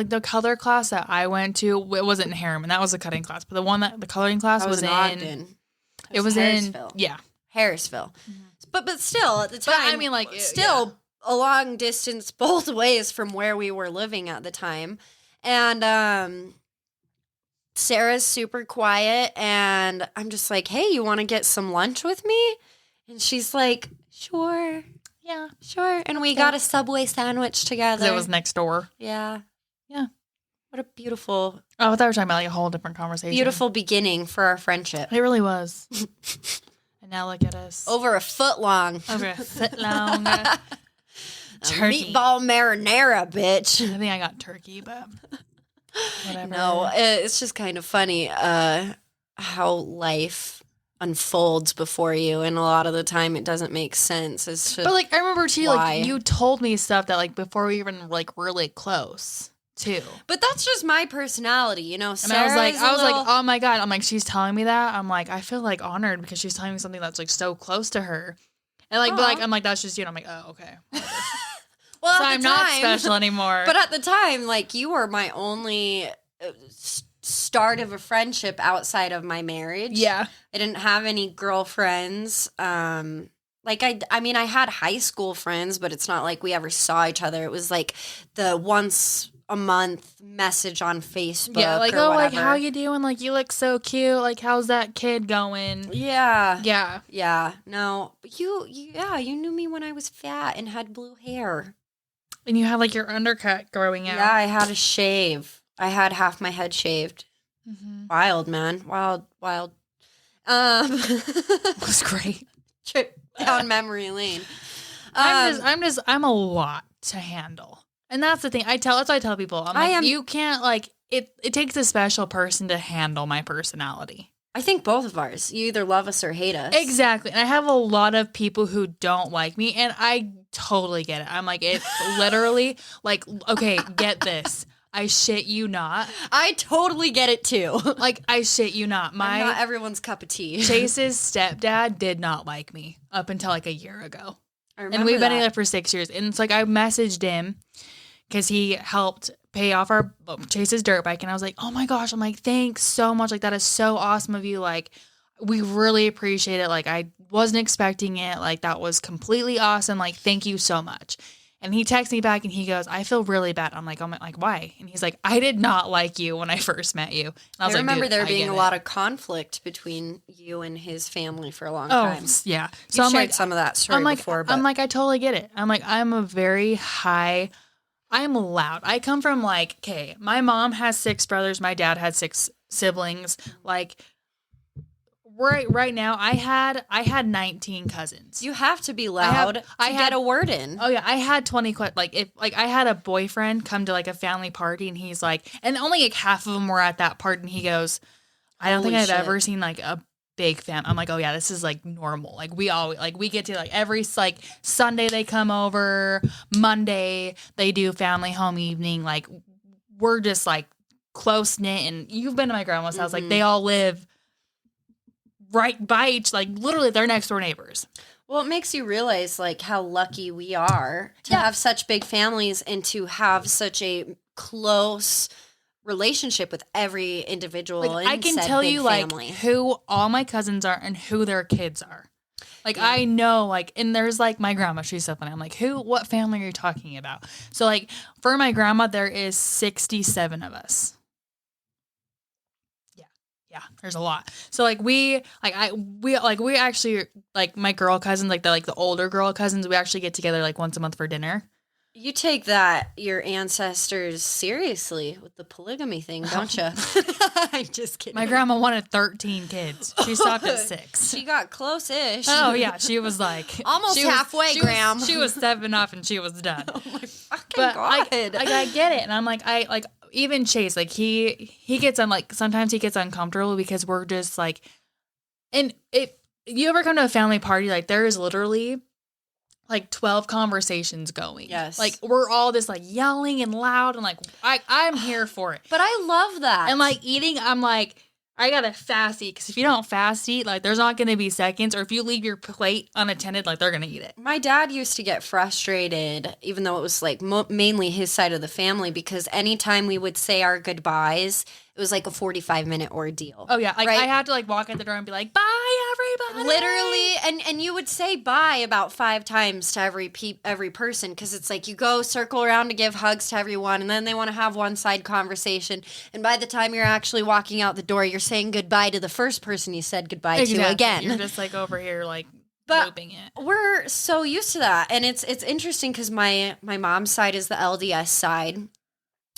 the color class that I went to, it wasn't in Harriman. That was a cutting class. But the coloring class I was in in Ogden. It was in Harrisville. Harrisville. But still, at the time, But I mean, like, still a long distance both ways from where we were living at the time. And Sarah's super quiet, and I'm just like, hey, you want to get some lunch with me? And she's like, sure, Yeah. sure. And we got a Subway sandwich together. 'Cause it was next door. Yeah. Yeah. What a beautiful, Oh, I thought we were talking about like a whole different conversation. beautiful beginning for our friendship. It really was. And now look at us. Over a foot long. Over a foot long. Turkey. Meatball marinara, bitch. I think I got turkey, but whatever. No, it's just kind of funny how life unfolds before you, and a lot of the time it doesn't make sense. It's just, But like I remember too, why? like you told me stuff that like before we even like really close too. but that's just my personality, you know. And I was like, oh my God. I'm like, she's telling me that. I'm like, I feel like honored because she's telling me something that's like so close to her. And like, but like, I'm like, that's just you. And I'm like, oh, okay. well, So at I'm the not time- special anymore. But at the time, like, you were my only start of a friendship outside of my marriage. yeah. I didn't have any girlfriends. Like I mean, I had high school friends, but it's not like we ever saw each other. It was like the once a month message on Facebook. Yeah. Like, or oh, whatever. like, how you doing? Like, you look so cute. Like, how's that kid going? Yeah. Yeah. Yeah. No, but you knew me when I was fat and had blue hair. And you had like your undercut growing out. Yeah, I had a shave. I had half my head shaved. Mm-hmm. Wild, man. Wild. It was great. Trip down memory lane. I'm a lot to handle. And that's the thing. That's what I tell people. I'm like, you can't like it takes a special person to handle my personality. I think both of ours. You either love us or hate us. Exactly. And I have a lot of people who don't like me and I totally get it. I'm like, it's literally like, okay, get this. I shit you not. I totally get it too. Like, I shit you not. I'm not everyone's cup of tea. Chase's stepdad did not like me up until like a year ago. I And remember we've been that. together for 6 years. And it's like I messaged him because he helped pay off our Chase's dirt bike. And I was like, oh my gosh. I'm like, thanks so much. Like, that is so awesome of you. Like, we really appreciate it. Like, I wasn't expecting it. Like, that was completely awesome. Like, thank you so much. And he texts me back and he goes, I feel really bad. I'm like, why? And he's like, I did not like you when I first met you. And I was remember like, there being a lot of conflict between you and his family for a long Oh, time. yeah. So I'm shared like, some of that story I'm like, before, but I'm like, I totally get it. I'm like, I'm loud. I come from like, okay, my mom has 6 brothers. My dad had 6 siblings. Like right now, I had 19 cousins. you have to be loud to get a word in. Oh yeah, I had 20. If I had a boyfriend come to like a family party and he's like, and only like half of them were at that party, and he goes, I don't Holy think I've shit. ever seen like a big fam. I'm like, oh yeah, this is like normal. Like we get to like every like Sunday they come over, Monday they do family home evening. Like we're just like close knit, and you've been to my grandma's house. Like they all live right by each, like literally they're next door neighbors. Well, it makes you realize like how lucky we are to Yeah. have such big families and to have such a close relationship with every individual. Like in I can said tell big you family. like who all my cousins are and who their kids are. Like I know, like, and there's like my grandma, she's so funny. I'm like, what family are you talking about? So like for my grandma, there is 67 of us. Yeah, there's a lot. So like we actually like my girl cousins, like the older girl cousins, we actually get together like once a month for dinner. You take that your ancestors seriously with the polygamy thing, don't you? I'm just kidding. My grandma wanted 13 kids. She stopped at 6. She got close-ish. Oh yeah, she was like Almost she was- halfway, she Graham. Was, she was 7 off and she was done. Oh my fucking But god! I get it, and I'm like even Chase, like he gets sometimes he gets uncomfortable because we're just like, and if you ever come to a family party, like there is literally like 12 conversations going. Yes. Like we're all just like yelling and loud and like I'm here for it. But I love that. And like eating, I'm like, I gotta fast eat because if you don't fast eat, like there's not gonna be seconds, or if you leave your plate unattended, like they're gonna eat it. my dad used to get frustrated, even though it was like mainly his side of the family, because anytime we would say our goodbyes, it was like a 45-minute ordeal. Oh yeah, like Right? I have to like walk out the door and be like, bye everybody. Literally, and you would say bye about 5 times to every person, because it's like you go circle around to give hugs to everyone, and then they want to have one side conversation, and by the time you're actually walking out the door, you're saying goodbye to the first person you said goodbye to again. You're just like over here like But looping it. we're so used to that, and it's interesting because my mom's side is the LDS side,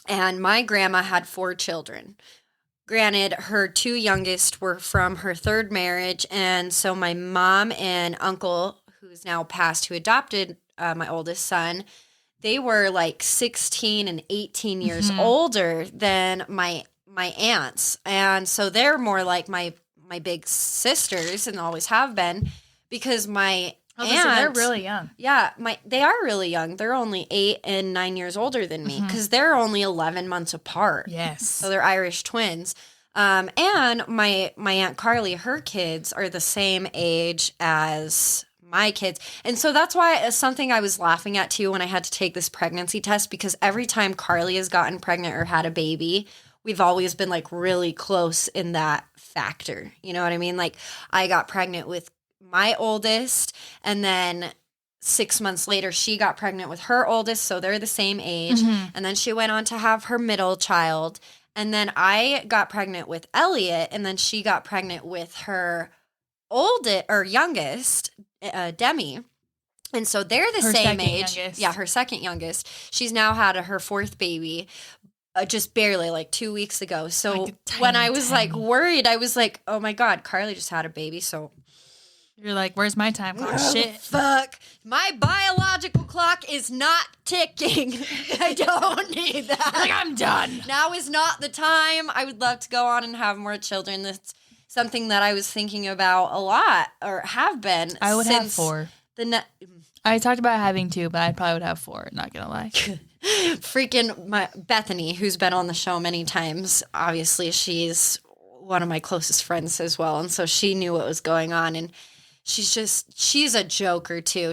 and my grandma had 4 children. Granted, her two youngest were from her third marriage. And so my mom and uncle, who's now passed, who adopted my oldest son, they were like 16 and 18 years older than my aunts. And so they're more like my big sisters and always have been, because my So aunt, they're really young. yeah, they are really young. They're only 8 and 9 years older than me, because they're only 11 months apart. Yes. So they're Irish twins. And my Aunt Carly, her kids are the same age as my kids. And so that's why it's something I was laughing at too when I had to take this pregnancy test, because every time Carly has gotten pregnant or had a baby, we've always been like really close in that factor. You know what I mean? Like I got pregnant with my oldest, and then 6 months later she got pregnant with her oldest, so they're the same age. And then she went on to have her middle child. And then I got pregnant with Elliot, and then she got pregnant with her oldest or youngest, Demi. And so they're the Her same second age. youngest. Yeah, her second youngest. She's now had her fourth baby, just barely, like 2 weeks ago. So Like a when tiny, I was like tiny. worried, I was like, oh my God, Carly just had a baby. So You're like, where's my time clock? Shit. fuck, my biological clock is not ticking. I don't need that. Like, I'm done. Now is not the time. I would love to go on and have more children. That's something that I was thinking about a lot, or have been. I would have since 4. The I talked about having 2, but I probably would have 4, not gonna lie. freaking my Bethany, who's been on the show many times. Obviously, she's one of my closest friends as well, and so she knew what was going on. And she's a joker too.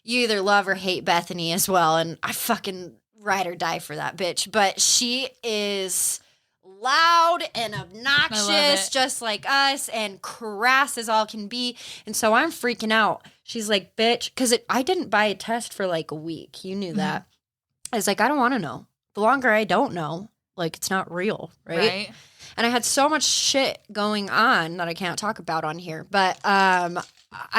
You either love or hate Bethany as well, and I fucking ride or die for that bitch. But she is loud and obnoxious, it. just like us, and crass as all can be. And so I'm freaking out. She's like, bitch, because I didn't buy a test for like a week. You knew that. I was like, I don't want to know. The longer I don't know, like, it's not real, right? And I had so much shit going on that I can't talk about on here. But I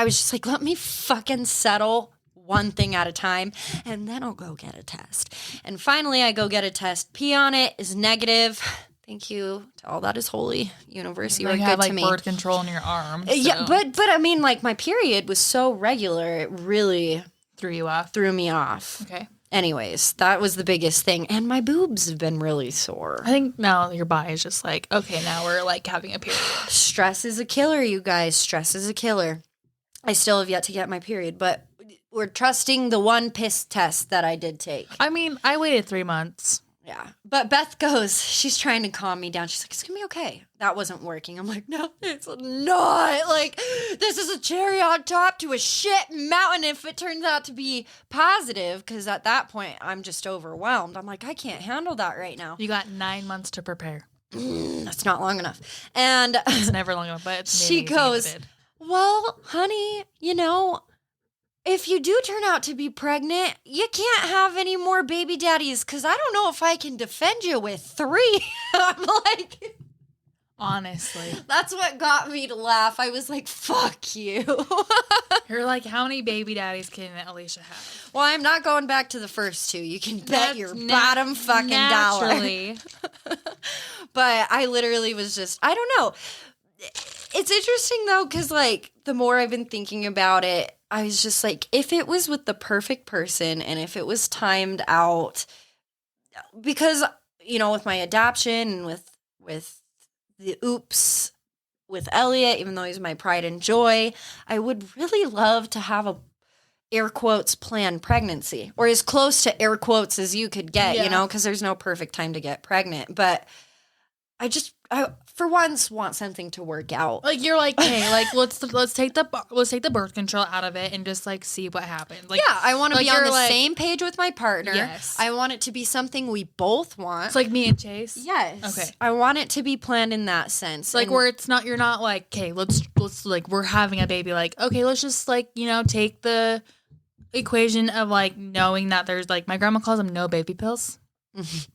was just like, let me fucking settle one thing at a time, and then I'll go get a test. And finally, I go get a test. Pee on it is negative. Thank you to all that is holy. Universe, you Like, were you have good like to me. birth control in your arm. Yeah, so but I mean, like, my period was so regular, it really threw you off. threw me off. Okay. Anyways, that was the biggest thing. And my boobs have been really sore. I think now your body is just like, okay, now we're like having a period. Stress is a killer, you guys. Stress is a killer. I still have yet to get my period, but we're trusting the one piss test that I did take. I mean, I waited 3 months. Yeah. But Beth goes, she's trying to calm me down. She's like, it's going to be okay. That wasn't working. I'm like, no, it's not. Like, this is a cherry on top to a shit mountain if it turns out to be positive, because at that point, I'm just overwhelmed. I'm like, I can't handle that right now. You got 9 months to prepare. That's not long enough. And It's never long enough, but it's she amazing if goes, it did. well, honey, if you do turn out to be pregnant, you can't have any more baby daddies, because I don't know if I can defend you with 3. I'm like, Honestly. that's what got me to laugh. I was like, fuck you. You're like, how many baby daddies can Alicia have? Well, I'm not going back to the first 2. You can bet That's your bottom fucking dollar. naturally. But I literally was just, I don't know. It's interesting though, because like the more I've been thinking about it, I was just like, if it was with the perfect person and if it was timed out, because, with my adoption and with the oops with Elliot, even though he's my pride and joy, I would really love to have a air quotes planned pregnancy, or as close to air quotes as you could get, Yeah. because there's no perfect time to get pregnant. But I for once want something to work out. Like, you're like, hey, like, let's take the birth control out of it and just like see what happens. Like, Yeah, I want to like be on you're the like- same page with my partner. Yes. I want it to be something we both want. it's like me and Chase. Yes. Okay. I want it to be planned in that sense. Like, And- where it's not, you're not like, okay, let's like, we're having a baby. Like, okay, let's just like, take the equation of like knowing that there's like, my grandma calls them no baby pills.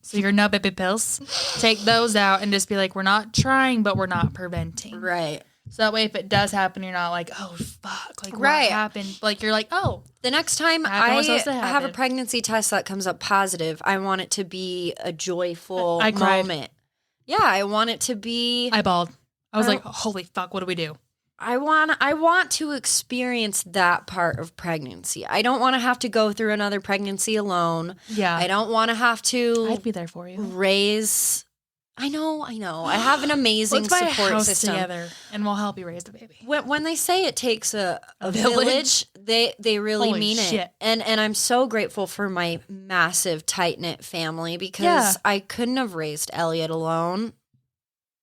So you're no baby pills. Take those out and just be like, we're not trying, but we're not preventing. Right. So that way, if it does happen, you're not like, oh fuck, like Right. what happened? Like you're like, oh, The next time Happen what's I supposed to have a happen. pregnancy test that comes up positive, I want it to be a joyful I cried. moment. Yeah, I want it to be. I bawled. I was I like, holy fuck, what do we do? I want to experience that part of pregnancy. I don't want to have to go through another pregnancy alone. Yeah. I don't want to have to I'd be there for you. raise. I know. I have an amazing Let's buy a support house system. together and we'll help you raise the baby. When they say it takes a village? village, they really Holy mean shit. it. And I'm so grateful for my massive tight knit family because Yeah. I couldn't have raised Elliot alone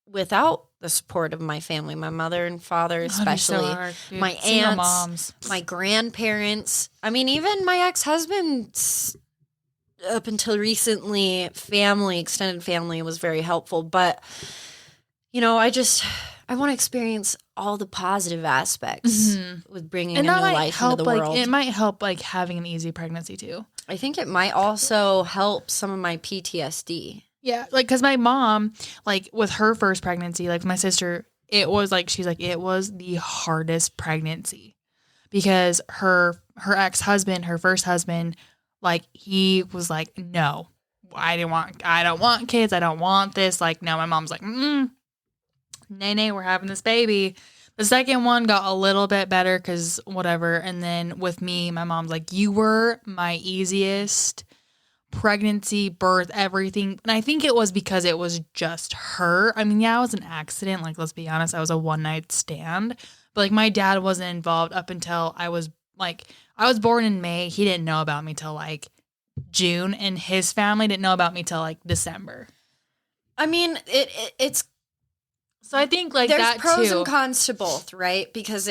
without the support of my family, my mother and father especially, That'd be so hard, dude. my Single aunts, moms. my grandparents. I mean, even my ex-husband's up until recently, extended family was very helpful. But, you know, I want to experience all the positive aspects with bringing And a new that might life help, into the like, world. it might help, like, having an easy pregnancy, too. I think it might also help some of my PTSD. Yeah, like, because my mom, like, with her first pregnancy, like, my sister, it was, like, she's like, it was the hardest pregnancy. Because her ex-husband, her first husband, like, he was like, no, I don't want kids. I don't want this. Like, no, my mom's like, nay, we're having this baby. The second one got a little bit better because whatever. And then with me, my mom's like, you were my easiest pregnancy, birth, everything. And I think it was because it was just her. I mean, yeah, it was an accident. Like, let's be honest, I was a one-night stand. But, like, my dad wasn't involved up until I was born in May. He didn't know about me till, like, June. And his family didn't know about me till, like, December. I mean, it's So I think, like, there's that pros too. and cons to both, right? Because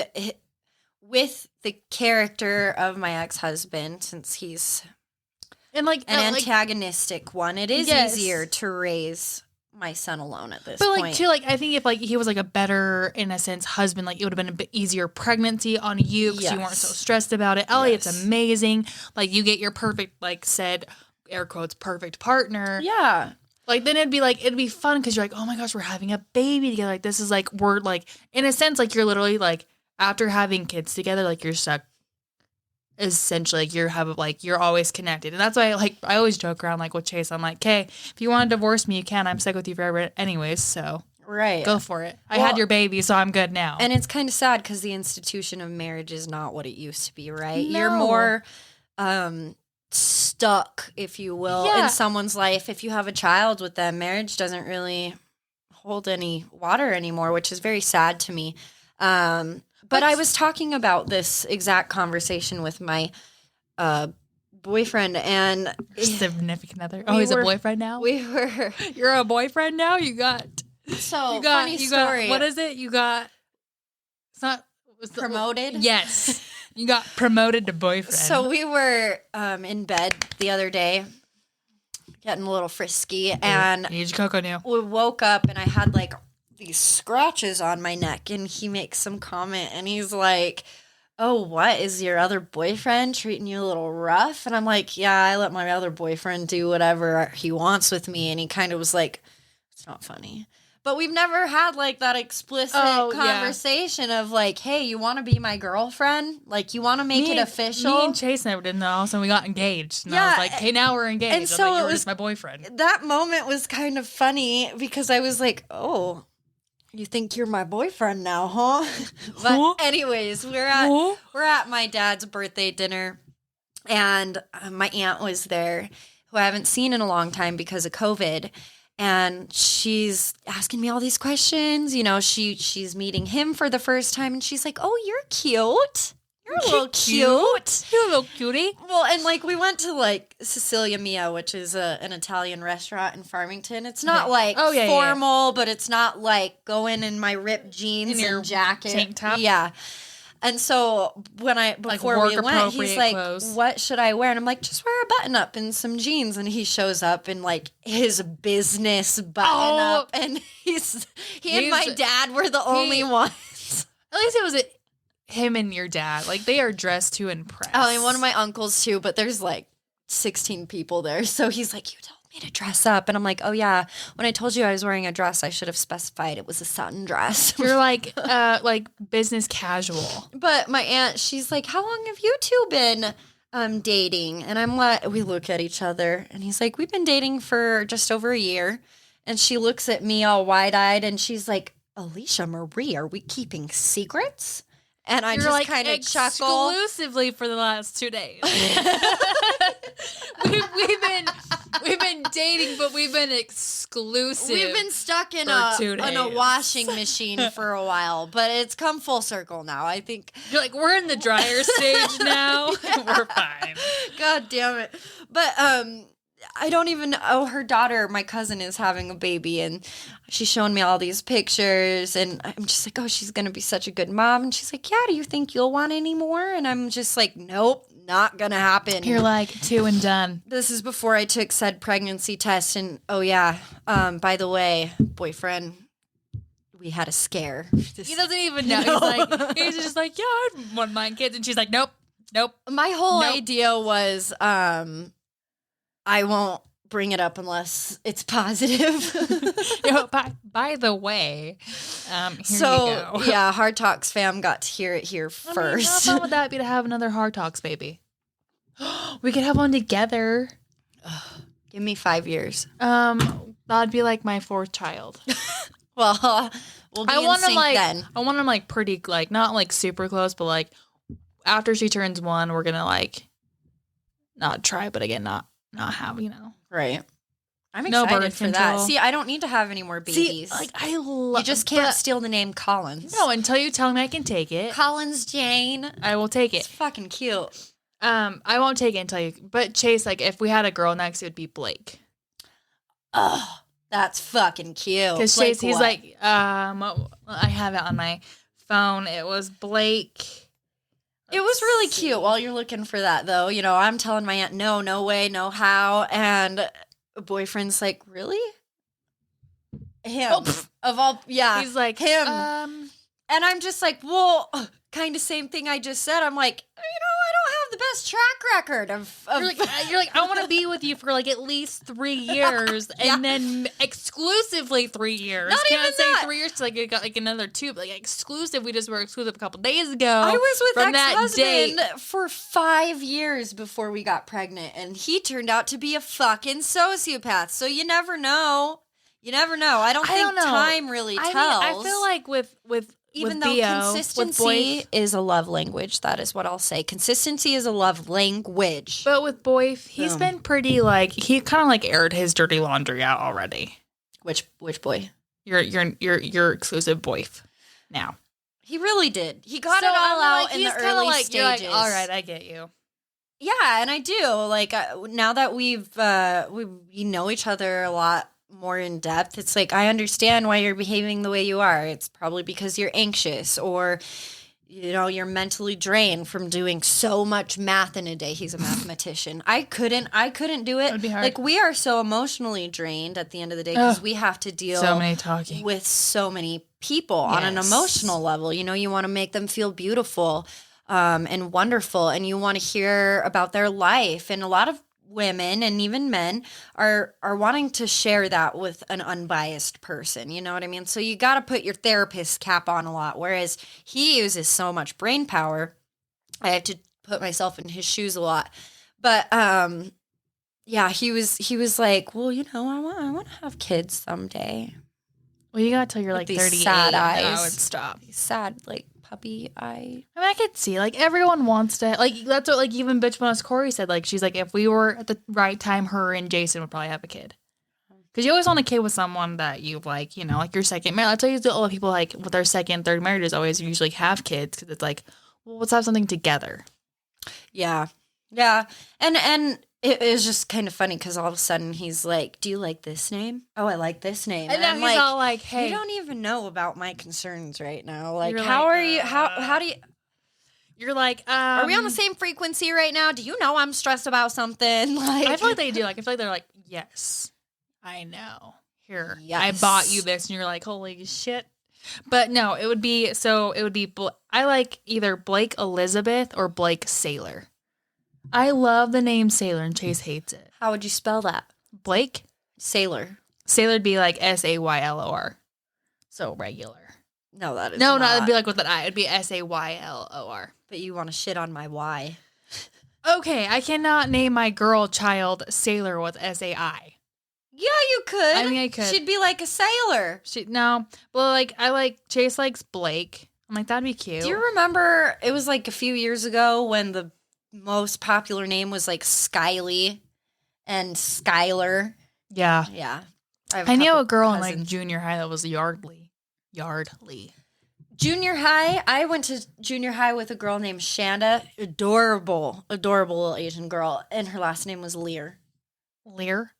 with the character of my ex-husband, since he's And, like, an like, antagonistic one, it is Yes. easier to raise my son alone at this but, like, point. too, like, I think if, like, he was, like, a better, in a sense, husband, like, it would have been a bit easier pregnancy on you because you weren't Yes. so stressed about it. Elliot's Yes. amazing. Like, you get your perfect, like, said, air quotes, perfect partner. Yeah. Like, then it'd be fun because you're like, oh my gosh, we're having a baby together. Like, this is, like, we're, like, in a sense, like, you're literally, like, after having kids together, like, you're stuck. Essentially, like, you're always connected. And that's why, I always joke around, like, with Chase. I'm like, okay, if you want to divorce me, you can. I'm stuck with you forever anyways, so Right. go for it. I Well- had your baby, so I'm good now. And it's kind of sad because the institution of marriage is not what it used to be, right? You're No. more stuck, if you will, Yeah. in someone's life. If you have a child with them, marriage doesn't really hold any water anymore, which is very sad to me. But I was talking about this exact conversation with my boyfriend, and Significant other. Oh, we he's were- a boyfriend now? we were You're a boyfriend now? You got funny story. what is it? You got, it's not, it's the- Promoted? Yes. You got promoted to boyfriend. So we were in bed the other day, getting a little frisky, and you need your cocoa now. we woke up and I had like these scratches on my neck, and he makes some comment and he's like, oh, what, is your other boyfriend treating you a little rough? And I'm like, yeah, I let my other boyfriend do whatever he wants with me. And he kind of was like, it's not funny. But we've never had like that explicit Oh, yeah. conversation of like, hey, you want to be my girlfriend? Like, you want to make it official? Me and Chase never did, and then all of a sudden we got engaged. And I Yeah, was like, hey, now we're engaged. and I was so like, it you were was- just my boyfriend. That moment was kind of funny because I was like, oh, you think you're my boyfriend now, huh? But Huh? anyways, Huh? we're at my dad's birthday dinner, and my aunt was there, who I haven't seen in a long time because of COVID. And she's asking me all these questions. You know, she's meeting him for the first time, and she's like, "Oh, you're cute. You're a little cute." You little cutie. Well, and like we went to like Sicilia Mia, which is an Italian restaurant in Farmington. It's not Yeah. like Oh, yeah, yeah, yeah. formal, but it's not like going in my ripped jeans In your and jacket, tank top? Yeah. And so before we went, he's work-appropriate like, clothes. "What should I wear?" And I'm like, "Just wear a button up and some jeans." And he shows up in like his business button up, and he and my He's- dad were the only ones. At least it was him and your dad. Like, they are dressed to impress. Oh, and one of my uncles too, but there's like 16 people there. So he's like, "You told me to dress up." And I'm like, "Oh yeah, when I told you I was wearing a dress, I should have specified it was a satin dress." You're like business casual. But my aunt, she's like, "How long have you two been dating?" And I'm like, we look at each other, and he's like, "We've been dating for just over a year." And she looks at me all wide-eyed and she's like, Alicia Marie, are we keeping secrets? And I You're just like kind of chuckle. exclusively for the last 2 days. we've been dating, but we've been exclusive. We've been stuck in for 2 in a days. washing machine for a while, but it's come full circle now. I think. You're like, we're in the dryer stage now. We're fine. God damn it. But I don't even know. Her daughter, my cousin, is having a baby, and she's showing me all these pictures, and I'm just like, oh, she's gonna be such a good mom. And she's like, yeah, do you think you'll want any more? And I'm just like, nope, not gonna happen. You're like 2 and done. This is before I took said pregnancy test, and oh yeah, by the way, boyfriend, we had a scare. He doesn't even know. He's just like, yeah, I want my kids, and she's like, nope. My whole Nope. idea was, I won't bring it up unless it's positive. By the way, here So you go. yeah, Hard Talks fam got to hear it here I mean, first. how fun would that be to have another Hard Talks baby? We could have one together. Give me 5 years. That'd be like my 4th child. Well, we'll be I in want sync them then. I want them like pretty like not like super close, but like after she turns 1, we're gonna like not try, but again not have Right. I'm No excited birth for that. control. See, I don't need to have any more babies. See, like I love. you just can't steal the name Collins. No, until you tell me I can take it, Collins Jane. I will take It's it. fucking cute. I won't take it until you. But Chase, like, if we had a girl next, it would be Blake. Oh, that's fucking cute. Because Blake Chase, he's what? like, I have it on my phone. It was Blake. It was really cute while you're looking for that, though. You know, I'm telling my aunt, no way, no how. And boyfriend's like, really? Him. Of all, yeah. He's like, him. And I'm just like, well, kind of same thing I just said. I'm like, I don't have the best track record of You're like, I want to be with you for like at least 3 years, Yeah. and then exclusively 3 years. Not Can't even say that. 3 years till like it got like another 2, but like exclusive. We just were exclusive a couple days ago. I was with from that ex-husband date. for 5 years before we got pregnant, and he turned out to be a fucking sociopath. So you never know. You never know. I don't think time really tells. I feel like with even with though Theo, with consistency Boyf, is a love language, that is what I'll say. Consistency is a love language. but with Boyf, he's Boom. been pretty like he kind of like aired his dirty laundry out already. Which boy? Your exclusive Boyf now. He really did. He got So it all I'm out like, in he's the kinda early like, you're stages. like, all right, I get you. Yeah, and I do. Like now that we know each other a lot more in depth, it's like I understand why you're behaving the way you are. It's probably because you're anxious or you're mentally drained from doing so much math in a day. He's a mathematician. I couldn't do it. That'd be hard. Like we are so emotionally drained at the end of the day because we have to deal So many talking. with so many people on an Yes. emotional level. You want to make them feel beautiful and wonderful, and you want to hear about their life. And a lot of women and even men are wanting to share that with an unbiased person. You know what I mean? So you got to put your therapist cap on a lot. Whereas he uses so much brain power, I have to put myself in his shoes a lot. But yeah, he was like, well, I want to have kids someday. Well, you got till you're With like these 38, sad and then I eyes. would stop. Sad, like puppy eye. I mean, I could see like everyone wants to like that's what like even Bitch Bonus Corey said. Like she's like if we were at the right time, her and Jason would probably have a kid. Because you always want a kid with someone that you like, like your second marriage. That's why a lot of people like with their second, third marriages always usually have kids because it's like, well, let's have something together. Yeah, and it was just kind of funny because all of a sudden he's like, "Do you like this name? Oh, I like this name." And now I'm he's like, all like, "Hey, you don't even know about my concerns right now. Like, You're how like, are you? How do you? you're like, Are we on the same frequency right now? Do you know I'm stressed about something? Like, I feel like they do. Like I feel like they're like, yes, I know. Here, Yes. I bought you this, and you're like, holy shit. But no, it would be I like either Blake Elizabeth or Blake Sailor. I love the name Sailor, and Chase hates it. How would you spell that? Blake Sailor. Sailor'd be like Saylor, so regular. No, that is No, not. it'd be like with an I. It'd be Saylor. But you want to shit on my Y. Okay, I cannot name my girl child Sailor with Sai. Yeah, you could. I mean, I could. She'd be like a sailor. No, well, like I like Chase likes Blake. I'm like, that'd be cute. Do you remember it was like a few years ago when the most popular name was like Skyly and Skylar? Yeah, Yeah. I knew a girl in like cousins. junior high that was Yardley. Junior high, I went to junior high with a girl named Shanda. Adorable little Asian girl. And her last name was Lear. Lear.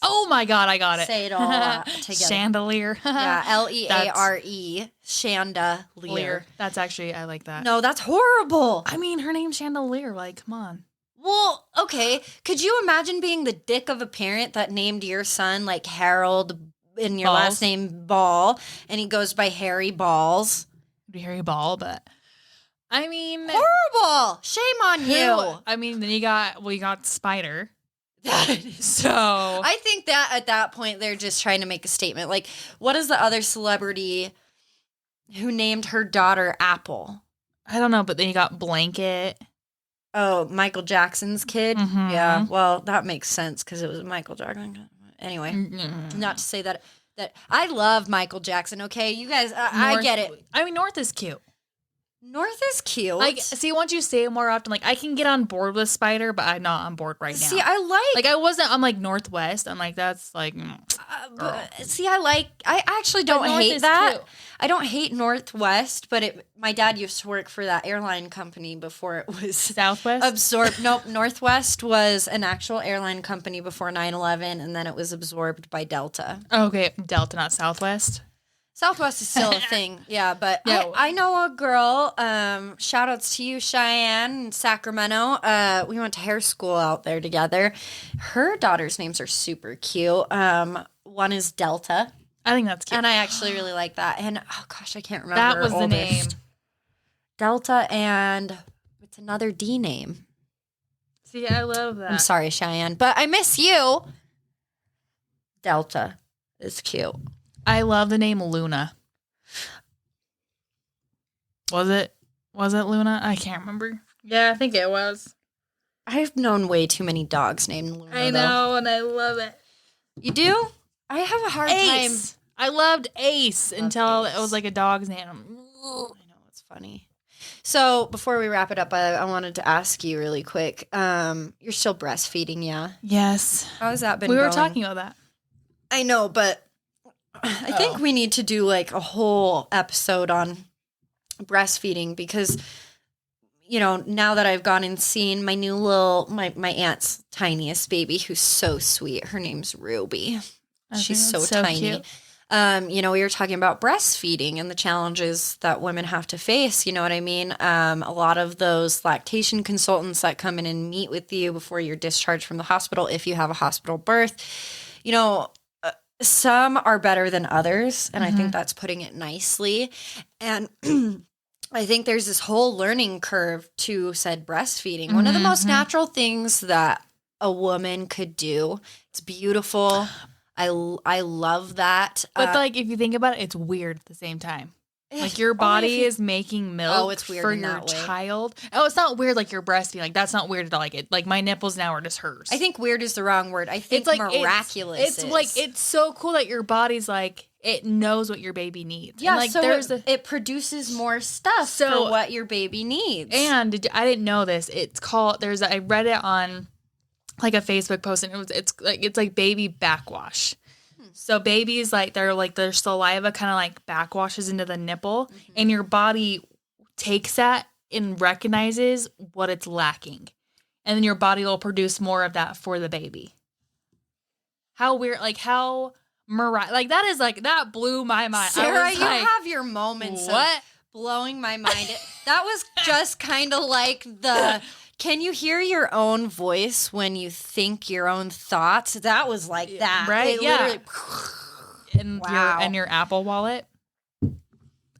Oh my God, I got it. Say it all together. Chandelier. Yeah, Leare. Shanda Lear. Lear. That's actually, I like that. No, that's horrible. I mean, her name's Chandelier. Like, come on. Well, okay. Could you imagine being the dick of a parent that named your son like Harold and your Balls. last name Ball and he goes by Harry Balls? It'd be Harry Ball, but I mean, Horrible. Shame on you. I mean, then you got Spider. I So think that at that point they're just trying to make a statement. Like, what is the other celebrity who named her daughter Apple? I don't know, but then you got Blanket. Oh, Michael Jackson's kid? Mhm. Yeah, well, that makes sense because it was Michael Jackson. Anyway, Mm-mm. not to say that I love Michael Jackson, okay? You guys, I North- get it. I mean, North is cute. North is cute. Like, see, once you say it more often, like I can get on board with Spider, but I'm not on board right now. See, I like I wasn't. I'm like Northwest. I'm like that's like. I actually don't North hate is that. cute. I don't hate Northwest, but my dad used to work for that airline company before it was Southwest. absorbed. Nope, Northwest was an actual airline company before 9/11, and then it was absorbed by Delta. Okay, Delta, not Southwest. Southwest is still a thing, yeah. But Yeah. I know a girl. Shout outs to you, Cheyenne, in Sacramento. We went to hair school out there together. Her daughter's names are super cute. One is Delta, I think that's cute. and I actually really like that. And oh gosh, I can't remember. That her was the oldest. name. Delta, and it's another D name. See, I love that. I'm sorry, Cheyenne, but I miss you. Delta is cute. I love the name Luna. Was it Luna? I can't remember. Yeah, I think it was. I've known way too many dogs named Luna. I know, and I love it. You do? I have a hard time. Ace. I loved Ace until Ace. it was like a dog's name. I know, it's funny. So before we wrap it up, I wanted to ask you really quick. You're still breastfeeding, yeah? Yes. How's that been We were going? talking about that. I know, but I think we need to do like a whole episode on breastfeeding because, you know, now that I've gone and seen my new my aunt's tiniest baby, who's so sweet. Her name's Ruby. I She's think so that's tiny. cute. You know, we were talking about breastfeeding and the challenges that women have to face. You know what I mean? A lot of those lactation consultants that come in and meet with you before you're discharged from the hospital, if you have a hospital birth, you know, some are better than others. And I think that's putting it nicely. And I think there's this whole learning curve to said breastfeeding. One of the most natural things that a woman could do. It's beautiful. I love that. But like, if you think about it, it's weird at the same time. Like your body is making milk it's weird for in your that way. child. Oh, it's not weird like you're breastfeeding. Like that's not weird at all. Like it. Like my nipples now are just hers. I think weird is the wrong word. I think it's like miraculous. It's like it's so cool that your body's like it knows what your baby needs. yeah. And, like So there's it produces more stuff So- for what your baby needs. and I didn't know this. It's called. I read it on like a Facebook post, and it's like baby backwash. So babies like their saliva kind of like backwashes into the nipple, and your body takes that and recognizes what it's lacking, and then your body will produce more of that for the baby. How weird! Like how like that is like that blew my mind. I Sarah, was you like, have your moments of what? blowing my mind. That was just kind of like the. Can you hear your own voice when you think your own thoughts? That was like that, right? It Yeah. literally- And Wow. your Apple Wallet,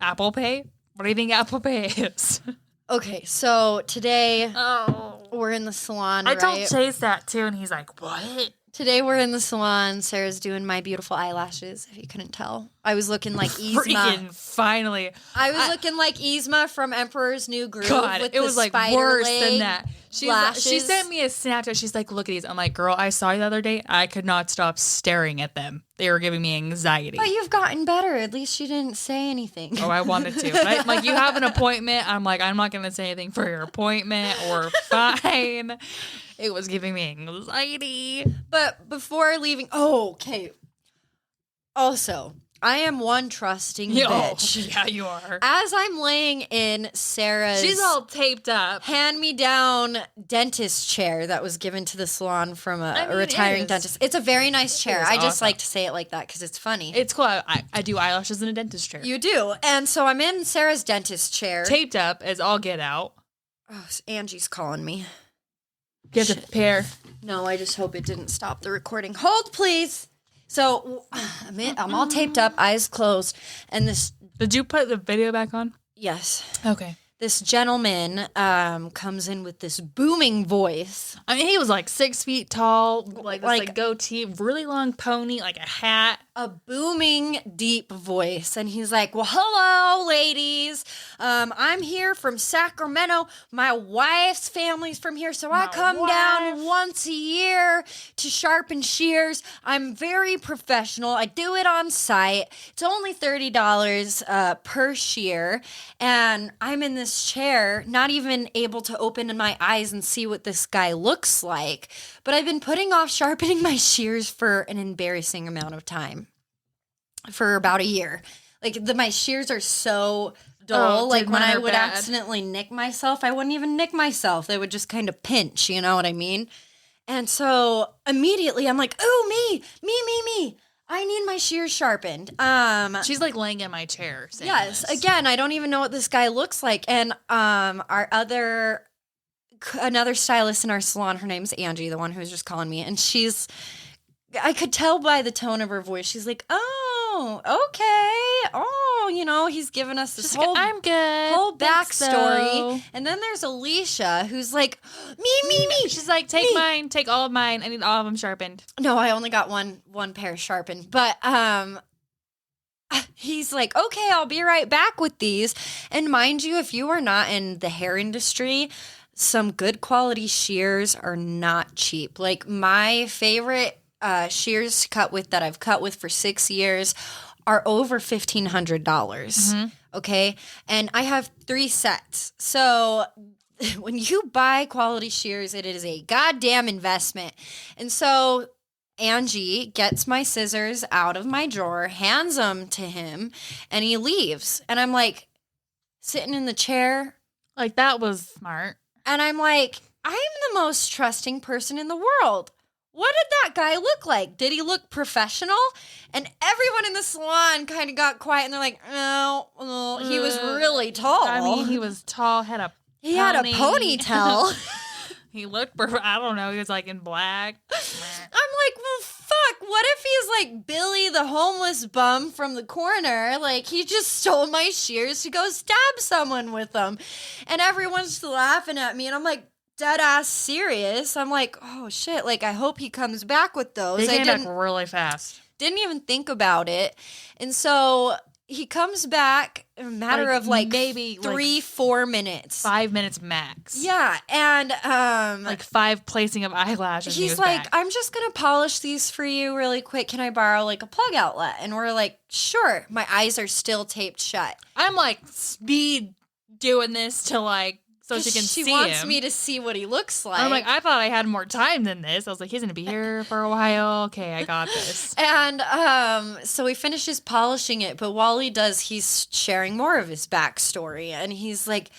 Apple Pay. What do you think Apple Pay is? Okay, so today Oh, we're in the salon, I told right? Chase that too, and he's like, "What?" Today we're in the salon. Sarah's doing my beautiful eyelashes, if you couldn't tell. I was looking like Yzma. Freaking finally! I was looking like Yzma from Emperor's New Groove God, with it the was like spider worse leg. than that. lashes. She sent me a Snapchat. She's like, look at these. I'm like, girl, I saw you the other day. I could not stop staring at them. They were giving me anxiety. But you've gotten better. At least you didn't say anything. Oh, I wanted to. But I'm like, you have an appointment. I'm like, I'm not going to say anything for your appointment or fine. It was giving me anxiety. But before leaving, okay. Also, I am one trusting bitch. Yeah, you are. As I'm laying in Sarah's She's all taped up. hand-me-down dentist chair that was given to the salon from a It retiring is. dentist. It's a very nice chair. is I just awesome. like to say it like that because it's funny. It's cool. I do eyelashes in a dentist chair. You do. And so I'm in Sarah's dentist chair. Taped up as all get out. Oh, Angie's calling me. Get the pair. No, I just hope it didn't stop the recording. Hold, please. So I'm all taped up, eyes closed, and this, Did you put the video back on? yes, Okay. this gentleman comes in with this booming voice. I mean, he was like 6 feet tall, like Like- goatee, really long pony, like a hat. A booming, deep voice. And he's like, well, hello, ladies. I'm here from Sacramento. My wife's family's from here. So I come down once a year to sharpen shears. I'm very professional. I do it on site. It's only $30 per shear. And I'm in this chair, not even able to open my eyes and see what this guy looks like. But I've been putting off sharpening my shears for an embarrassing amount of time. For about a year. Like my shears are so dull. Oh, Like dude, when mine I are would bad. accidentally nick myself, I wouldn't even nick myself. They would just kind of pinch, you know what I mean? And so immediately I'm like, oh, me. I need my shears sharpened. She's like laying in my chair. Saying Yes. this. Again, I don't even know what this guy looks like. And another stylist in our salon, her name's Angie, the one who was just calling me, and I could tell by the tone of her voice. She's like, oh, okay. Oh, he's given us this She's like, I'm good. whole Thanks, backstory. though. And then there's Alicia, who's like, me. She's like, take Me. mine, take all of mine. I need all of them sharpened. No, I only got one pair sharpened. But he's like, okay, I'll be right back with these. And mind you, if you are not in the hair industry, some good quality shears are not cheap. Like my favorite shears to cut with that I've cut with for 6 years are over $1,500. Okay. And I have 3 sets. So when you buy quality shears, it is a goddamn investment. And so Angie gets my scissors out of my drawer, hands them to him, and he leaves. And I'm like sitting in the chair, Like, that was smart. and I'm like, I'm the most trusting person in the world. What did that guy look like? Did he look professional? And everyone in the salon kind of got quiet, and they're like, no, he was really tall. I mean, he was tall, had a He had a pony. ponytail. He looked, I don't know, he was like in black. I'm like, well, fuck. What if he's like Billy, the homeless bum from the corner? Like, he just stole my shears to go stab someone with them. And everyone's laughing at me. And I'm like, dead ass serious. I'm like, oh shit. Like, I hope he comes back with those. They I came back really fast. didn't even think about it. And so he comes back in a matter Like, of like maybe, like, 3-4 minutes. 5 minutes max. Yeah. And, Like 5 placing of eyelashes. and he he's was like, back. I'm just going to polish these for you really quick. Can I borrow like a plug outlet? And we're like, sure. My eyes are still taped shut. I'm like speed doing this to like, so she can She see wants him. me to see what he looks like. I'm like, I thought I had more time than this. I was like, he's gonna be here for a while. Okay, I got this. and so he finishes polishing it. But while he does, he's sharing more of his backstory. And he's like,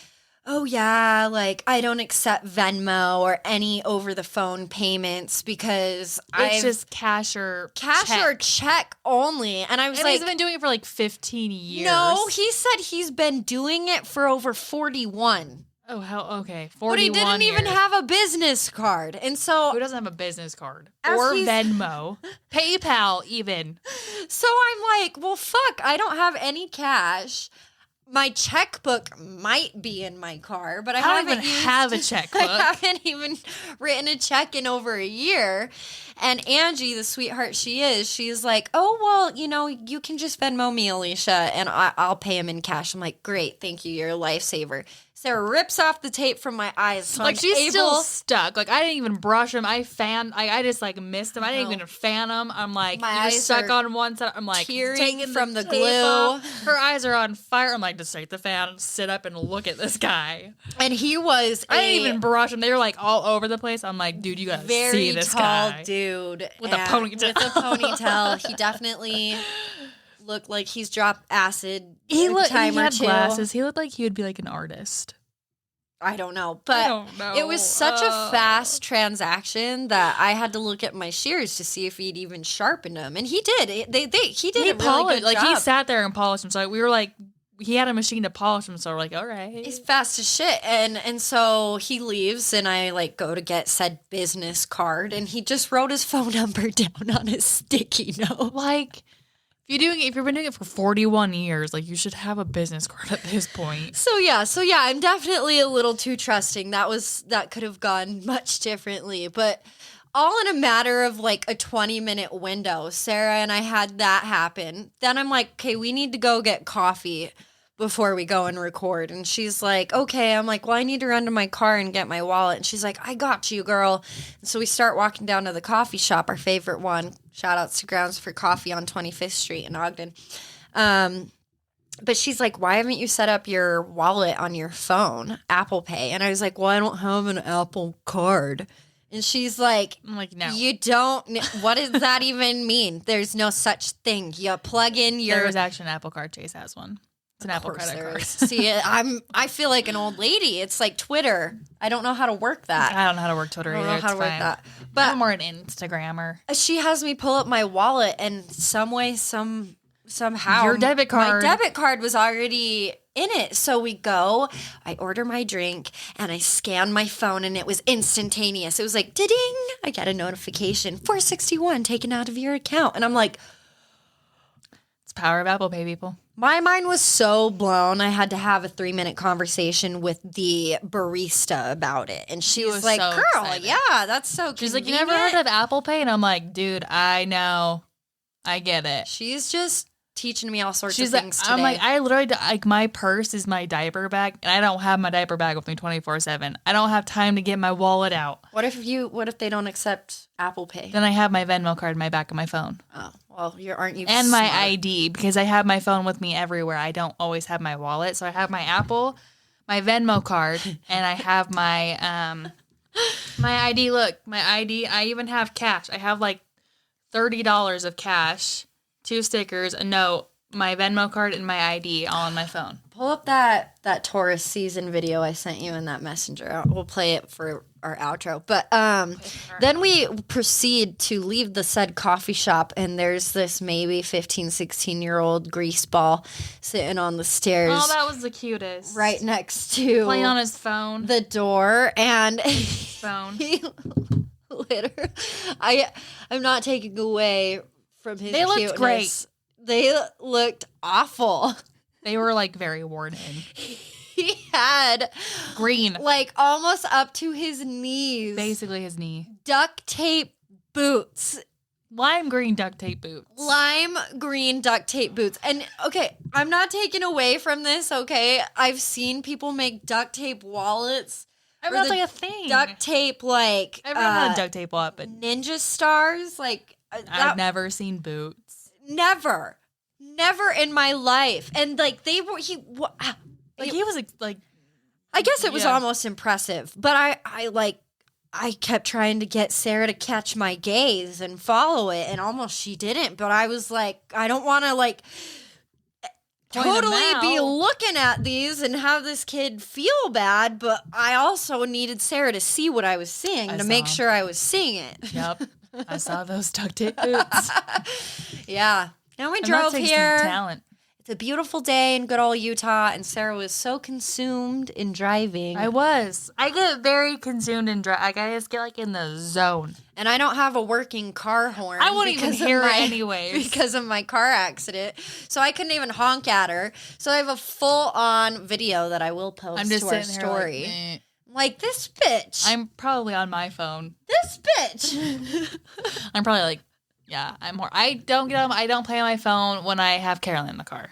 oh yeah, like I don't accept Venmo or any over the phone payments because It's I've just cash or or check only. And I was And like, he's been doing it for like 15 years. no, he said he's been doing it for over 41. Oh, hell, okay. 41 But he didn't even years. have a business card. And so Who doesn't have a business card? As Or he's- Venmo. PayPal, even. I'm like, well, fuck, I don't have any cash. My checkbook might be in my car, but I I don't haven't even have a checkbook. I haven't even written a check in over a year. And Angie, the sweetheart she is, she's like, oh, well, you can just Venmo me, Alicia, and I'll pay him in cash. I'm like, great, thank you, you're a lifesaver. Sarah rips off the tape from my eyes. So Like, I'm she's still able- stuck. Like, I didn't even brush him. I just, like, missed him. I didn't No. even fan him. I'm like, My you're eyes stuck are on one side. I'm like, tearing taking from the tape glue. off. Her eyes are on fire. I'm like, just take the fan, sit up, and look at this guy. And he was I didn't even brush him. They were, like, all over the place. I'm like, dude, you gotta very see this tall guy. dude With a and- ponytail. With a ponytail, he definitely looked like he's dropped acid. He a time he or had two. glasses. He looked like he would be, like, an artist. I don't know, but don't know. it was such a fast transaction that I had to look at my shears to see if he'd even sharpened them, and he did. He did He a really polished, good like, job. he sat there and polished him. So we were like, he had a machine to polish him. So we're like, all right. He's fast as shit, and so he leaves, and I like go to get said business card, and he just wrote his phone number down on his sticky note. Like, if you've been doing it for 41 years, like, you should have a business card at this point. So yeah, I'm definitely a little too trusting. That could have gone much differently, but all in a matter of like a 20-minute window. Sarah and I had that happen. Then I'm like, okay, we need to go get coffee before we go and record. And she's like, okay. I'm like, well, I need to run to my car and get my wallet. And she's like, I got you, girl. And so we start walking down to the coffee shop, our favorite one. Shout outs to Grounds for Coffee on 25th Street in Ogden. But she's like, why haven't you set up your wallet on your phone, Apple Pay? And I was like, well, I don't have an Apple card. And she's like, I'm like, no. you don't, what does that even mean? There's no such thing. You plug in your. There is actually an Apple card. Chase has one. It's an Of Apple course credit there card. is. See, I feel like an old lady. It's like Twitter. I don't know how to work that. I don't know how to work Twitter I don't either. know how to It's work fine. that. I'm But more an Instagrammer. she has me pull up my wallet, and somehow Your debit card. my debit card was already in it. So we go, I order my drink, and I scan my phone, and it was instantaneous. It was like, ding, I got a notification, $461 taken out of your account. And I'm like, It's the power of Apple Pay, people. my mind was so blown. I had to have a 3-minute conversation with the barista about it. And she was like, so girl, excited. yeah, that's so She's like, you convenient. never heard of Apple Pay? And I'm like, dude, I know. I get it. She's just teaching me all sorts She's of like, things today. I'm like, I literally, like, my purse is my diaper bag, and I don't have my diaper bag with me 24/7. I don't have time to get my wallet out. What if they don't accept Apple Pay? Then I have my Venmo card in my back of my phone. Oh, well, aren't you And my smart? ID, because I have my phone with me everywhere. I don't always have my wallet. So I have my Apple, my Venmo card, and I have my my ID. Look, my ID. I even have cash. I have like $30 of cash, 2 stickers, a note, my Venmo card, and my ID all on my phone. Pull up that Taurus season video I sent you in that messenger. We'll play it for our outro. But then we proceed to leave the said coffee shop, and there's this maybe 15, 16-year-old grease ball sitting on the stairs Oh, that was the cutest. right next to Playing on his phone. the door, and phone. he literally, I'm not taking away from his They looked cuteness. great. They looked awful. They were like very worn in. He had Green. like almost up to his knees Basically his knee. duct tape boots. Lime green duct tape boots. Lime green duct tape boots. And okay, I'm not taking away from this, okay? I've seen people make duct tape wallets. I mean, or that's the like a thing. Duct tape like Everyone had a duct tape wallet, but ninja stars. Like I've never seen boots. never in my life. And like they were Like he was like, I guess it was Yeah. almost impressive, but I kept trying to get Sarah to catch my gaze and follow it, and almost she didn't. But I was like, I don't want to like Point 'em totally be out. looking at these and have this kid feel bad. But I also needed Sarah to see what I was seeing I to make saw. sure I was seeing it. yep. I saw those duct tape boots. Yeah. Now we And that drove takes some here. talent. It's a beautiful day in good old Utah, and Sarah was so consumed in driving. I was. I get very consumed in like I just get like in the zone. And I don't have a working car horn. I wouldn't even because of hear it my- anyways. Because of my car accident. So I couldn't even honk at her. So I have a full-on video that I will post I'm just to our sitting story. here like, eh. Like, this bitch. I'm probably on my phone. This bitch. I'm probably like, yeah, I'm more. I don't get on. I don't play on my phone when I have Carolyn in the car.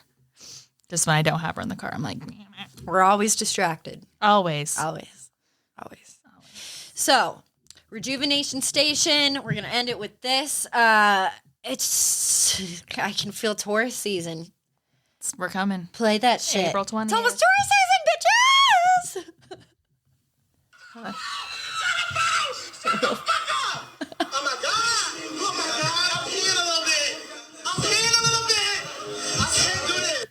Just when I don't have her in the car, I'm like, We're always distracted. always. Always. So, Rejuvenation Station. We're going to end it with this. I can feel Taurus season. We're coming. Play that shit. April 20th. It's almost Taurus season, bitches! Oh my God! I'm peeing a little bit. I can't do this.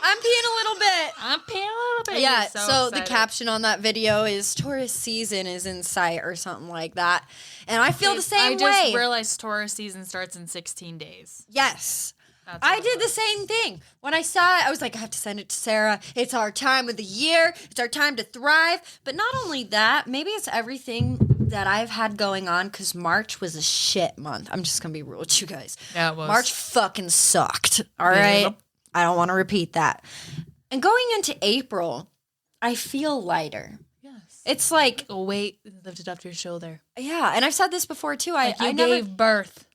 I'm peeing a little bit. I'm peeing a little bit. Yeah, You're so the excited. caption on that video is Taurus season is in sight or something like that. And I feel the same I just way. realized Taurus season starts in 16 days. Yes. That's I what it did the was. same thing. When I saw it, I was like, I have to send it to Sarah. It's our time of the year. It's our time to thrive. But not only that, maybe it's everything that I've had going on because March was a shit month. I'm just going to be real with you guys. Yeah, it was. March fucking sucked. All right? Yep. I don't want to repeat that. And going into April, I feel lighter. Yes. It's like, A weight lifted up to your shoulder. yeah, and I've said this before too. Like you I never, gave birth.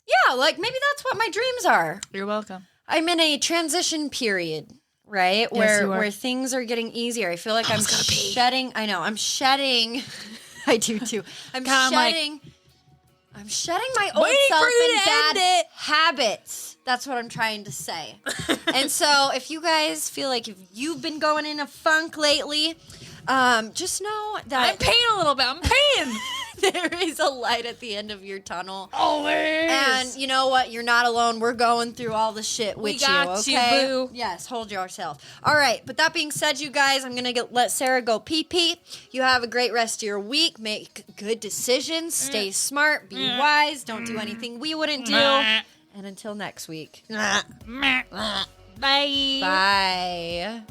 yeah, like maybe that's what my dreams are. You're welcome. I'm in a transition period, right? you Where are. where things are getting easier. I feel like I'm shedding. I know. I'm shedding. I do too. I'm shedding. I'm shedding my old Waiting self for you and to end bad it. habits. That's what I'm trying to say. And so, if you guys feel like if you've been going in a funk lately, just know I'm that paying a little bit. I'm paying. there is a light at the end of your tunnel. Always. And you know what? You're not alone. We're going through all the shit with got you, okay? boo. Yes, hold yourself. All right, but that being said, you guys, I'm going to let Sarah go pee-pee. You have a great rest of your week. Make good decisions. Stay smart. Be wise. Don't do anything we wouldn't do. And until next week. Bye. Bye.